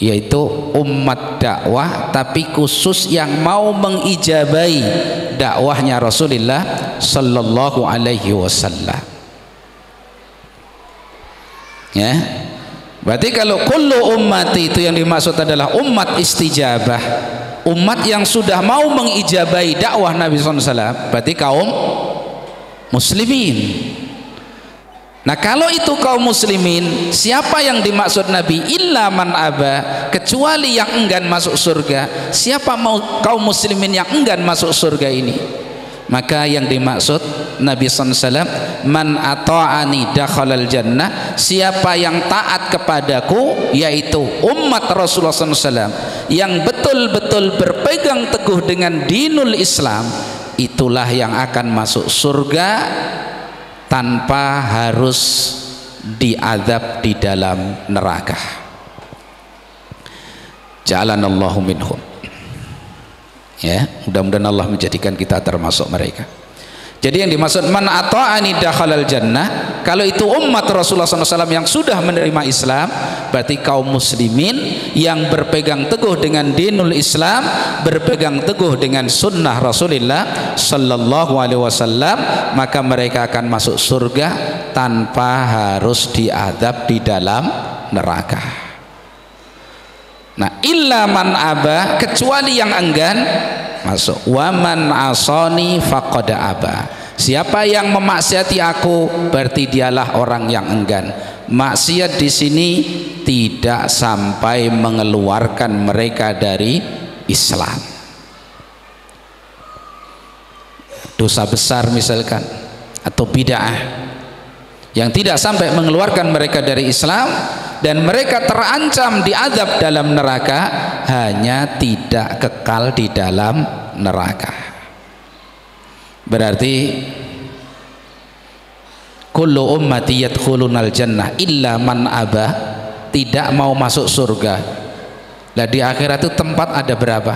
yaitu umat dakwah tapi khusus yang mau mengijabai dakwahnya Rasulullah sallallahu alaihi wasallam. Ya. Berarti kalau kullu ummati itu yang dimaksud adalah umat istijabah, umat yang sudah mau mengijabai dakwah Nabi SAW, berarti kaum muslimin. Nah, kalau itu kaum muslimin, siapa yang dimaksud Nabi? Illa man aba, kecuali yang enggan masuk surga. Siapa mau kaum muslimin yang enggan masuk surga ini? Maka yang dimaksud Nabi SAW, man ata'ani dakhalal jannah, siapa yang taat kepadaku, yaitu umat Rasulullah SAW yang betul-betul berpegang teguh dengan dinul Islam, itulah yang akan masuk surga tanpa harus diazab di dalam neraka. Ja'alanallahu minhum. Ya, mudah-mudahan Allah menjadikan kita termasuk mereka. Jadi yang dimaksud man ata'ani dakhalal jannah, kalau itu umat Rasulullah SAW yang sudah menerima Islam, berarti kaum muslimin yang berpegang teguh dengan dinul Islam, berpegang teguh dengan sunnah Rasulullah sallallahu alaihi wasallam, maka mereka akan masuk surga tanpa harus diazab di dalam neraka. Nah, illa man aba, kecuali yang enggan masuk. Wa man asani faqad aba, siapa yang memaksiati aku berarti dialah orang yang enggan. Maksiat di sini tidak sampai mengeluarkan mereka dari Islam. Dosa besar misalkan atau bid'ah yang tidak sampai mengeluarkan mereka dari Islam dan mereka terancam diazab dalam neraka, hanya tidak kekal di dalam neraka. Berarti kullu ummati yadkhulunal jannah illa man aba, tidak mau masuk surga. Lah di akhirat itu tempat ada berapa?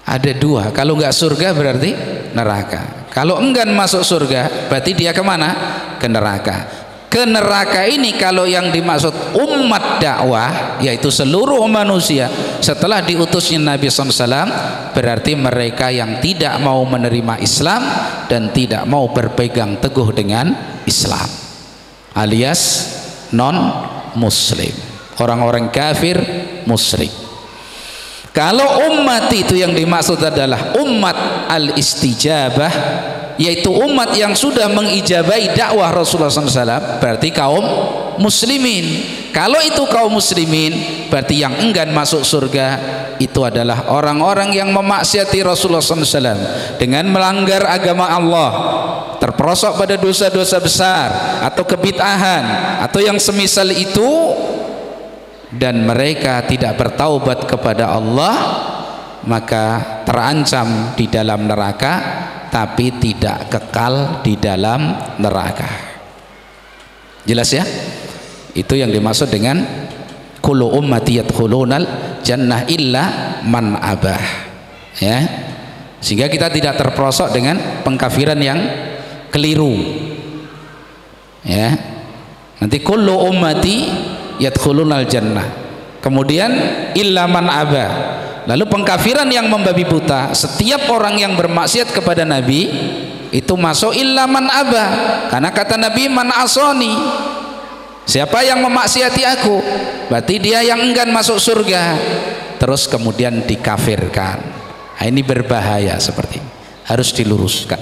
Ada dua. Kalau enggak surga berarti neraka. Kalau enggan masuk surga berarti dia kemana? Ke neraka. Ke neraka ini kalau yang dimaksud umat dakwah, yaitu seluruh manusia setelah diutusnya Nabi SAW, berarti mereka yang tidak mau menerima Islam dan tidak mau berpegang teguh dengan Islam, alias non muslim, orang-orang kafir musyrik. Kalau umat itu yang dimaksud adalah umat al-istijabah, yaitu umat yang sudah mengijabai dakwah Rasulullah SAW, berarti kaum muslimin Kalau itu kaum muslimin, berarti yang enggan masuk surga itu adalah orang-orang yang memaksiati Rasulullah SAW dengan melanggar agama Allah, terperosok pada dosa-dosa besar atau kebid'ahan atau yang semisal itu, dan mereka tidak bertaubat kepada Allah, maka terancam di dalam neraka, tapi tidak kekal di dalam neraka. Jelas ya? Itu yang dimaksud dengan kullu ummati yadkhulunal jannah illa man abah, ya. Sehingga kita tidak terperosok dengan pengkafiran yang keliru, ya. Nanti kullu ummati yadkhulunal jannah, kemudian illa man abah. Lalu pengkafiran yang membabi buta, setiap orang yang bermaksiat kepada Nabi itu masuk illa man abah, karena kata Nabi man asoni, siapa yang memaksiati aku, berarti dia yang enggan masuk surga. Terus kemudian dikafirkan. Nah, ini berbahaya seperti ini, harus diluruskan.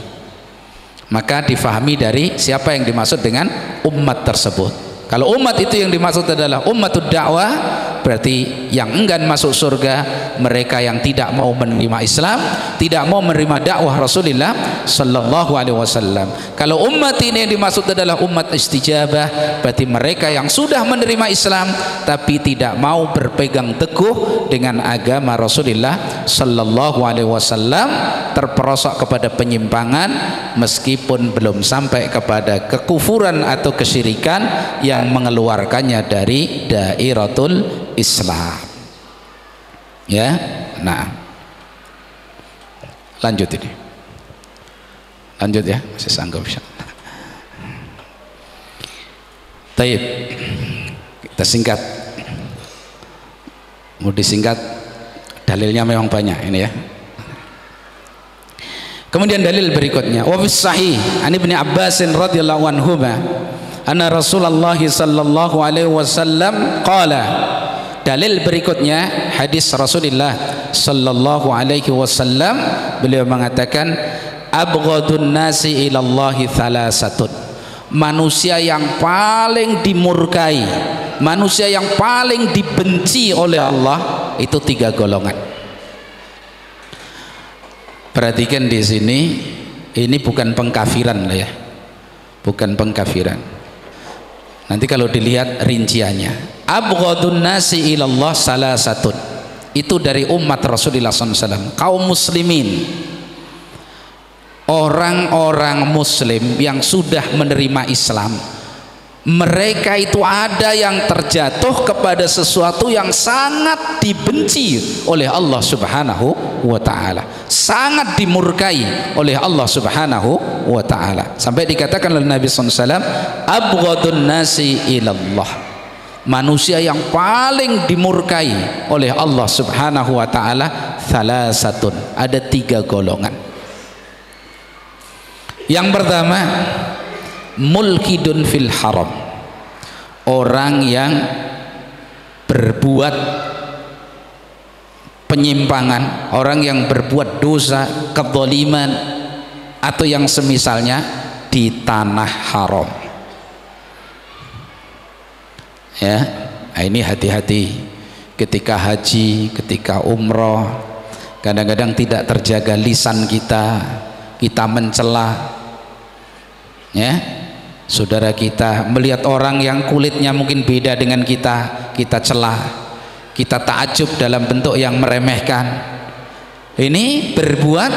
Maka difahami dari siapa yang dimaksud dengan umat tersebut. Kalau umat itu yang dimaksud adalah ummatud dakwah, berarti yang enggan masuk surga mereka yang tidak mau menerima Islam, tidak mau menerima dakwah Rasulullah sallallahu alaihi wasallam. Kalau umat ini yang dimaksud adalah umat istijabah, berarti mereka yang sudah menerima Islam tapi tidak mau berpegang teguh dengan agama Rasulullah sallallahu alaihi wasallam, terperosok kepada penyimpangan meskipun belum sampai kepada kekufuran atau kesyirikan yang mengeluarkannya dari dairatul Islam, ya. Nah, lanjut ini, lanjut ya, masih sanggup. Taib, kita singkat, mau disingkat, dalilnya memang banyak ini ya. Kemudian dalil berikutnya, wa fis sahih an Ibnu Abbas radhiyallahu anhu anna Rasulullah sallallahu alaihi wasallam qala. Dalil berikutnya hadis Rasulullah sallallahu alaihi wasallam, beliau mengatakan abghadun nasi ilallahi thalathatun, manusia yang paling dimurkai, manusia yang paling dibenci oleh Allah itu 3 golongan. Perhatikan di sini, ini bukan pengkafiran lah ya, bukan pengkafiran. Nanti kalau dilihat rinciannya, abghadun nasi ilallah salasatun, itu dari umat Rasulullah SAW, kaum muslimin, orang-orang muslim yang sudah menerima Islam, mereka itu ada yang terjatuh kepada sesuatu yang sangat dibenci oleh Allah Subhanahu wa ta'ala, sangat dimurkai oleh Allah Subhanahu wa ta'ala, sampai dikatakan oleh Nabi SAW, abghadun nasi ilallah, manusia yang paling dimurkai oleh Allah Subhanahu wa ta'ala thalathatun, ada 3 golongan. Yang pertama, mulkidun fil haram, orang yang berbuat penyimpangan, orang yang berbuat dosa, kezaliman atau yang semisalnya di tanah haram, ya. Nah, ini hati-hati ketika haji, ketika umroh, kadang-kadang tidak terjaga lisan kita, kita mencela, ya. Saudara kita melihat orang yang kulitnya mungkin beda dengan kita, kita celah, kita takjub dalam bentuk yang meremehkan. Ini berbuat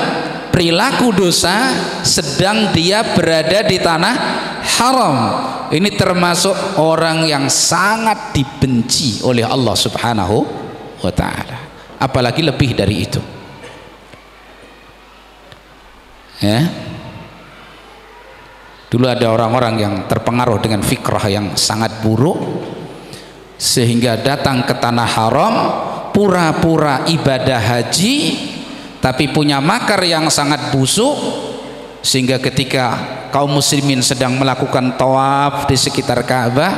perilaku dosa sedang dia berada di tanah haram. Ini termasuk orang yang sangat dibenci oleh Allah Subhanahu wa ta'ala, apalagi lebih dari itu, ya. Dulu ada orang-orang yang terpengaruh dengan fikrah yang sangat buruk, sehingga datang ke tanah haram pura-pura ibadah haji, tapi punya makar yang sangat busuk, sehingga ketika kaum muslimin sedang melakukan tawaf di sekitar Ka'bah,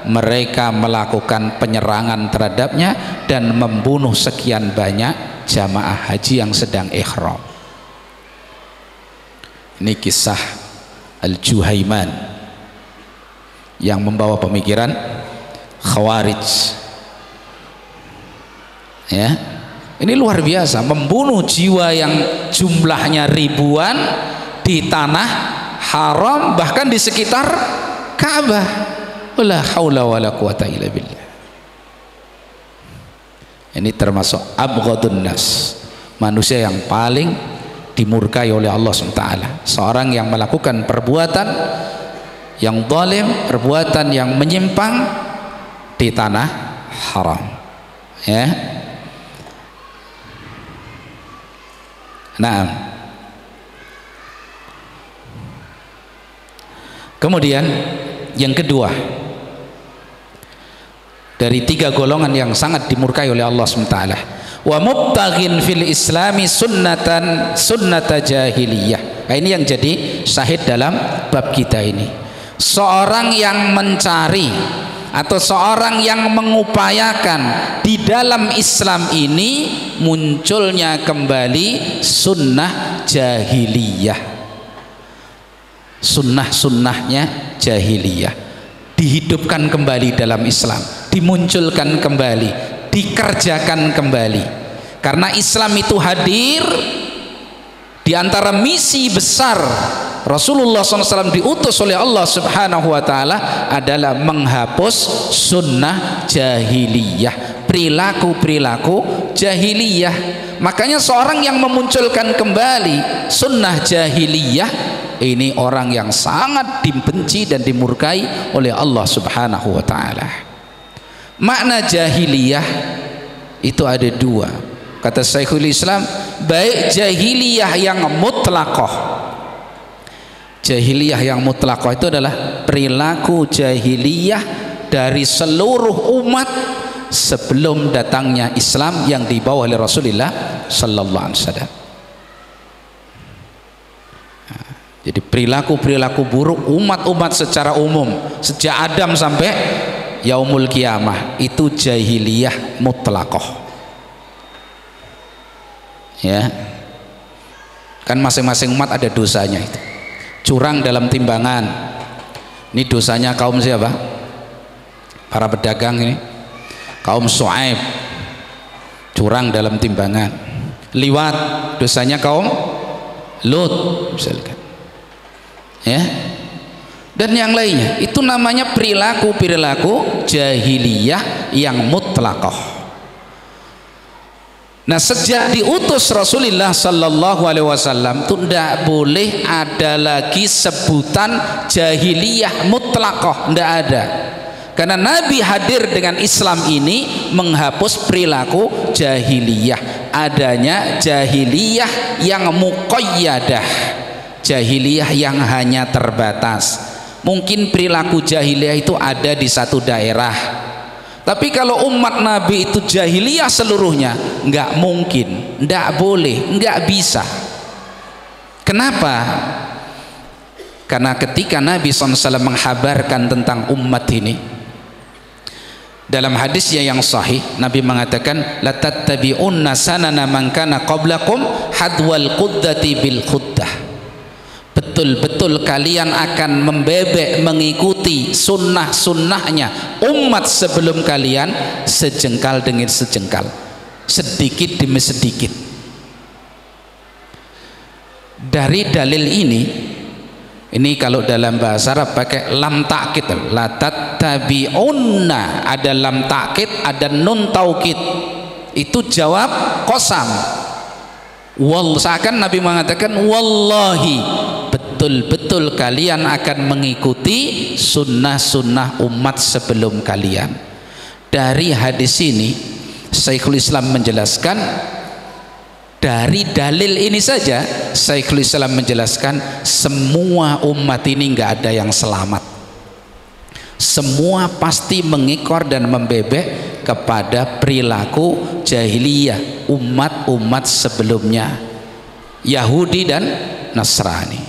mereka melakukan penyerangan terhadapnya dan membunuh sekian banyak jamaah haji yang sedang ihram. Ini kisah Al-Juhaiman yang membawa pemikiran Khawarij. Ya, ini luar biasa, membunuh jiwa yang jumlahnya ribuan di tanah haram, bahkan di sekitar Ka'bah. Wala haula wala quwata illa billah. Ini termasuk abghadun nas, manusia yang paling dimurkai oleh Allah SWT. Seorang yang melakukan perbuatan yang zalim, perbuatan yang menyimpang di tanah haram. Ya. Nah, kemudian yang kedua dari tiga golongan yang sangat dimurkai oleh Allah SWT, wa mubtaghin fil islami sunnata jahiliyah. Nah, ini yang jadi syahid dalam bab kita ini. Seorang yang mencari atau seorang yang mengupayakan di dalam Islam ini munculnya kembali sunnah jahiliyah, sunnah-sunnahnya jahiliyah dihidupkan kembali dalam Islam, dimunculkan kembali, dikerjakan kembali. Karena Islam itu hadir di antara misi besar Rasulullah SAW diutus oleh Allah Subhanahu wa Ta'ala adalah menghapus sunnah jahiliyah, perilaku-perilaku jahiliyah. Makanya seorang yang memunculkan kembali sunnah jahiliyah ini orang yang sangat dibenci dan dimurkai oleh Allah Subhanahu wa Ta'ala. Makna jahiliyah itu ada dua, kata Syekhul Islam, baik jahiliyah yang mutlaqah. Jahiliyah yang mutlaqah itu adalah perilaku jahiliyah dari seluruh umat sebelum datangnya Islam yang dibawa oleh Rasulullah sallallahu alaihi wasallam. Jadi perilaku-perilaku buruk umat-umat secara umum sejak Adam sampai yaumul kiamah itu jahiliyah mutlaqah. Ya. Kan masing-masing umat ada dosanya itu. Curang dalam timbangan. Ini dosanya kaum siapa? Para pedagang ini. Kaum Syuaib. Curang dalam timbangan. Liwat dosanya kaum Lut misalkan. Ya. Dan yang lainnya, itu namanya perilaku-perilaku jahiliyah yang mutlaqah. Nah, sejak diutus Rasulullah sallallahu alaihi wasallam itu tidak boleh ada lagi sebutan jahiliyah mutlaqah, tidak ada. Karena Nabi hadir dengan Islam ini menghapus perilaku jahiliyah. Adanya jahiliyah yang muqayyadah, jahiliyah yang hanya terbatas. Mungkin perilaku jahiliyah itu ada di satu daerah. Tapi kalau umat Nabi itu jahiliyah seluruhnya, nggak mungkin, nggak boleh, nggak bisa. Kenapa? Karena ketika Nabi SAW menghabarkan tentang umat ini, dalam hadisnya yang sahih, Nabi mengatakan, la tattabi'unna sanana man kana qablakum hadwal quddati bil quddah. Betul-betul kalian akan membebek mengikuti sunnah-sunnahnya umat sebelum kalian sejengkal demi sejengkal, sedikit demi sedikit. Dari dalil ini kalau dalam bahasa Arab pakai lam ta'kid, la tattabi'unna, ada lam ta'kid, ada nun taukid, itu jawab qasam. Seakan Nabi mengatakan wallahi, betul-betul kalian akan mengikuti sunnah-sunnah umat sebelum kalian. Dari hadis ini Syekhul Islam menjelaskan, dari dalil ini saja Syekhul Islam menjelaskan semua umat ini nggak ada yang selamat. Semua pasti mengikor dan membebek kepada perilaku jahiliyah umat-umat sebelumnya, Yahudi dan Nasrani.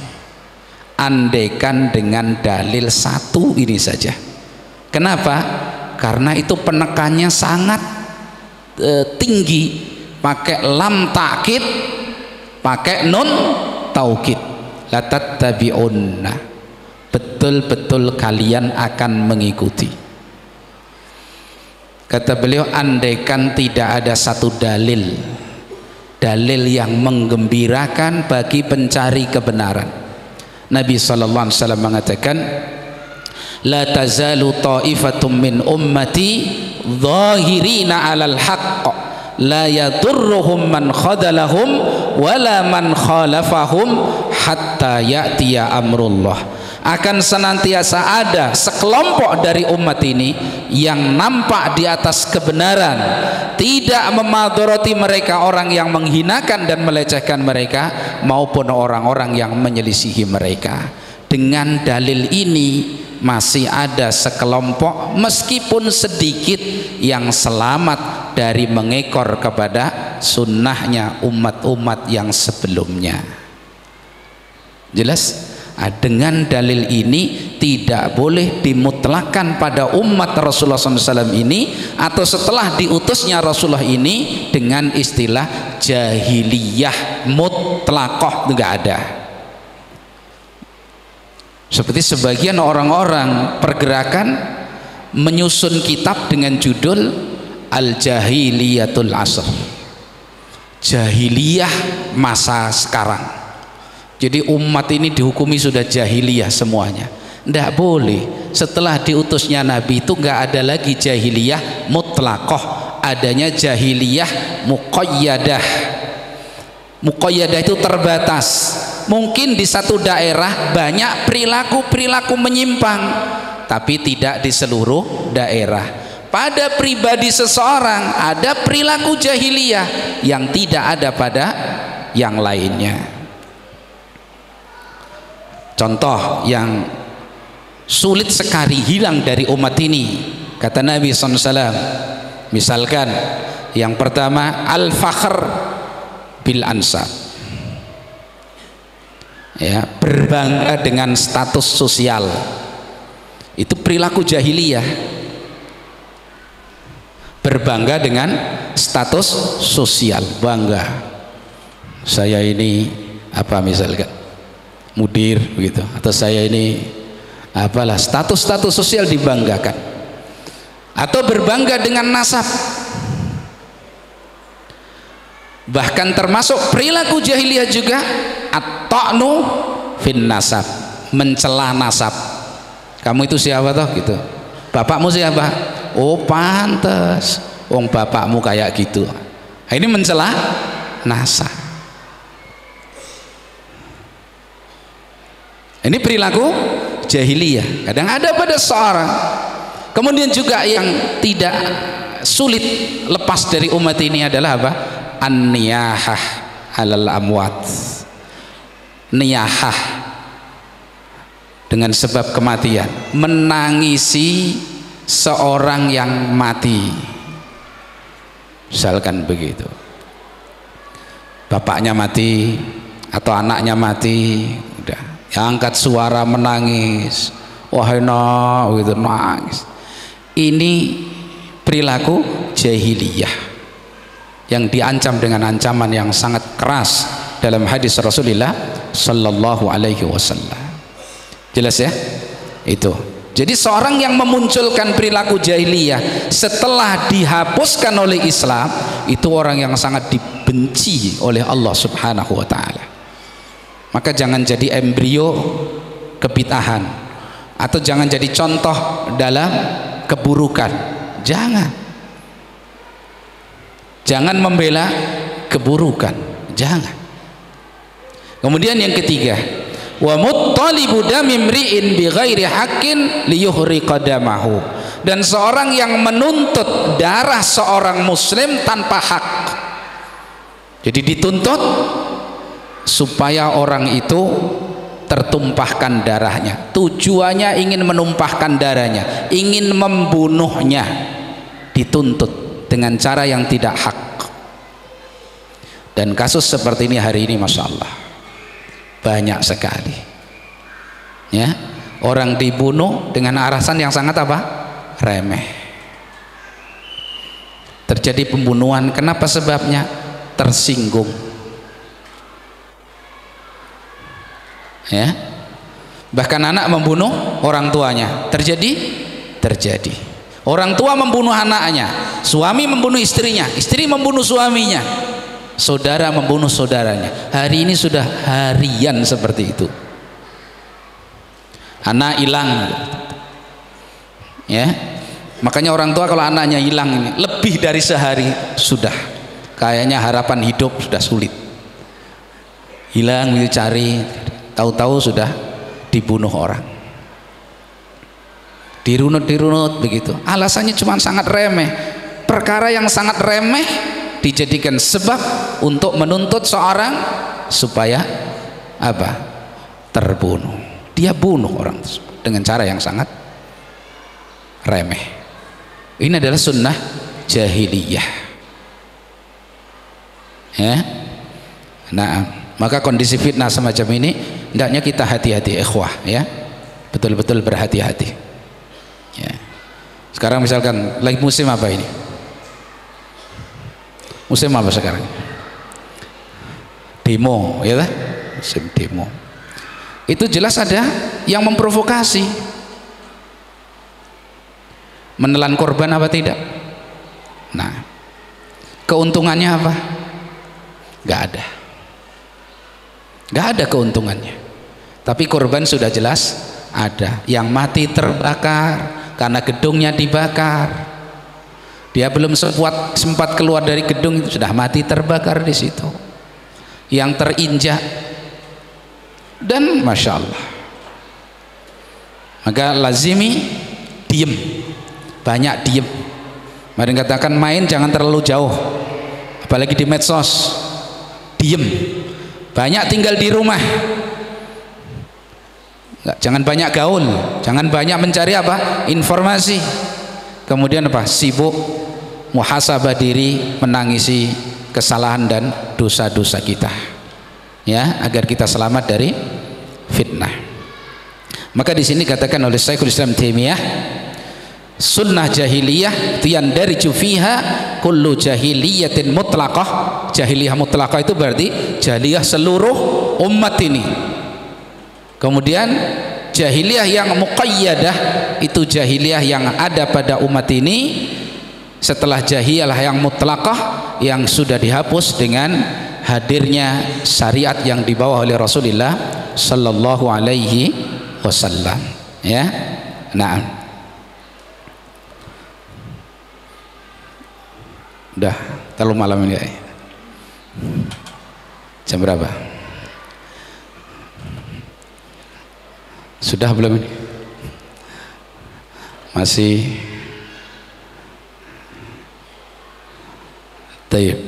Andaikan dengan dalil satu ini saja. Kenapa? Karena itu penekannya sangat tinggi, pakai lam ta'kid, pakai nun taukid, la tattabi'unna, betul-betul kalian akan mengikuti. Kata beliau, andaikan tidak ada satu dalil yang menggembirakan bagi pencari kebenaran. Nabi SAW mengatakan, la tazalu ta'ifatum min ummati zahirina 'alal haqq la yadurruhum man khadalahum wala man khalafahum hatta ya'tiya amrullah. Akan senantiasa ada sekelompok dari umat ini yang nampak di atas kebenaran, tidak memadoroti mereka orang yang menghinakan dan melecehkan mereka maupun orang-orang yang menyelisihi mereka. Dengan dalil ini masih ada sekelompok meskipun sedikit yang selamat dari mengekor kepada sunnahnya umat-umat yang sebelumnya. Jelas? Dengan dalil ini tidak boleh dimutlakkan pada umat Rasulullah SAW ini atau setelah diutusnya Rasulullah ini dengan istilah jahiliyah mutlakoh, enggak ada. Seperti sebagian orang-orang pergerakan menyusun kitab dengan judul Al-Jahiliyatul Asr, jahiliyah masa sekarang. Jadi umat ini dihukumi sudah jahiliyah semuanya. Tidak boleh. Setelah diutusnya Nabi itu nggak ada lagi jahiliyah mutlakoh, adanya jahiliyah muqayyadah. Muqayyadah itu terbatas. Mungkin di satu daerah banyak perilaku-perilaku menyimpang, tapi tidak di seluruh daerah. Pada pribadi seseorang ada perilaku jahiliyah yang tidak ada pada yang lainnya. Contoh yang sulit sekali hilang dari umat ini, kata Nabi SAW, misalkan yang pertama al-fakhr bil ansab, ya, berbangga dengan status sosial. Itu perilaku jahiliyah, berbangga dengan status sosial, bangga saya ini apa misalkan mudir begitu, atau saya ini apalah, status-status sosial dibanggakan, atau berbangga dengan nasab. Bahkan termasuk perilaku jahiliyah juga at-ta'nu fin nasab, mencela nasab. Kamu itu siapa toh gitu, bapakmu siapa, oh pantes wong bapakmu kayak gitu. Nah, ini mencela nasab. Ini perilaku jahiliyah kadang ada pada seorang. Kemudian juga yang tidak sulit lepas dari umat ini adalah apa? An-niyahah alal amwat. Niyahah dengan sebab kematian, menangisi seorang yang mati. Misalkan begitu, bapaknya mati atau anaknya mati, udah angkat suara menangis, wahai nak, gitu, nangis. Ini perilaku jahiliyah yang diancam dengan ancaman yang sangat keras dalam hadis Rasulullah Sallallahu Alaihi Wasallam. Jelas ya? Itu. Jadi seorang yang memunculkan perilaku jahiliyah setelah dihapuskan oleh Islam, itu orang yang sangat dibenci oleh Allah Subhanahu Wa Taala. Maka jangan jadi embrio kebid'ahan, atau jangan jadi contoh dalam keburukan. Jangan membela keburukan, jangan. Kemudian yang ketiga, wa muttalibu damimri'in bighairi haqqin liyuhriqa damahu, dan seorang yang menuntut darah seorang muslim tanpa hak. Jadi dituntut supaya orang itu tertumpahkan darahnya, tujuannya ingin menumpahkan darahnya, ingin membunuhnya, dituntut dengan cara yang tidak hak. Dan kasus seperti ini hari ini Masya Allah banyak sekali, ya, orang dibunuh dengan alasan yang sangat apa? Remeh. Terjadi pembunuhan, kenapa sebabnya? Tersinggung, ya. Bahkan anak membunuh orang tuanya, terjadi. Orang tua membunuh anaknya, suami membunuh istrinya, istri membunuh suaminya, saudara membunuh saudaranya. Hari ini sudah harian seperti itu. Anak hilang, ya. Makanya orang tua kalau anaknya hilang ini lebih dari sehari, sudah kayaknya harapan hidup sudah sulit. Hilang dicari, tahu-tahu sudah dibunuh orang, dirunut begitu. Alasannya cuma sangat remeh, perkara yang sangat remeh dijadikan sebab untuk menuntut seorang supaya apa? Terbunuh. Dia bunuh orang tersebut dengan cara yang sangat remeh. Ini adalah sunnah jahiliyah, ya. Nah, maka kondisi fitnah semacam ini hendaknya kita hati-hati, ikhwah, ya, betul-betul berhati-hati, ya. Sekarang misalkan lagi musim apa ini? Musim apa sekarang? Demo, ya lah, musim demo. Itu jelas ada yang memprovokasi, menelan korban apa tidak? Nah, keuntungannya apa? Gak ada, gak ada keuntungannya. Tapi korban sudah jelas ada. Yang mati terbakar karena gedungnya dibakar. Dia belum sempat keluar dari gedung itu sudah mati terbakar di situ. Yang terinjak, dan masya Allah. Maka lazimi diem, banyak diem. Mari katakan main jangan terlalu jauh, apalagi di medsos. Diem, banyak tinggal di rumah. Jangan banyak gaul, jangan banyak mencari apa? Informasi. Kemudian apa? Sibuk muhasabah diri, menangisi kesalahan dan dosa-dosa kita, ya, agar kita selamat dari fitnah. Maka di sini katakan oleh Syekhul Islam Taimiyah, sunnah jahiliyah yandariju fiha kullu jahiliyatin mutlaqah. Jahiliyah mutlaqah itu berarti jahiliyah seluruh umat ini. Kemudian jahiliyah yang muqayyadah itu jahiliyah yang ada pada umat ini setelah jahiliyah yang mutlaqah yang sudah dihapus dengan hadirnya syariat yang dibawa oleh Rasulullah sallallahu alaihi wasallam, ya. Nah, udah terlalu malam ini, jam berapa? Sudah belum ini? Masih? Tayyib.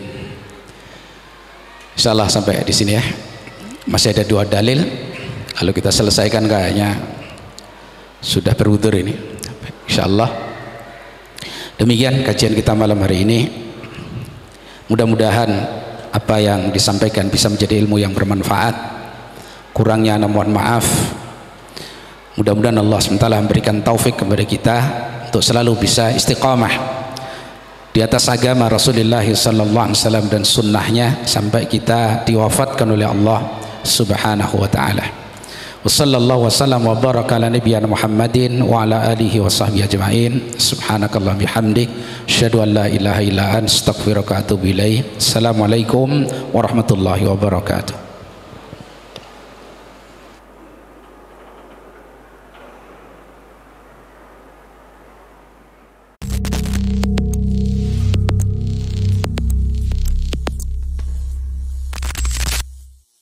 Insyaallah sampai di sini, ya. Masih ada 2 dalil. Kalau kita selesaikan kayaknya sudah berwudur ini. Insyaallah. Demikian kajian kita malam hari ini. Mudah-mudahan apa yang disampaikan bisa menjadi ilmu yang bermanfaat. Kurangnya mohon maaf. Mudah-mudahan Allah SWT memberikan taufik kepada kita untuk selalu bisa istiqamah di atas agama Rasulullah SAW dan sunnahnya sampai kita diwafatkan oleh Allah Subhanahu wa ta'ala. Wassallallahu wasallam wa baraka ala nabiyyina Muhammadin wa ala alihi wa sahbihi ajma'in. Subhanakallah bihamdik asyhadu an la ilaha illa anta astaghfiruka wa atubu ilaik. Assalamualaikum warahmatullahi wabarakatuh.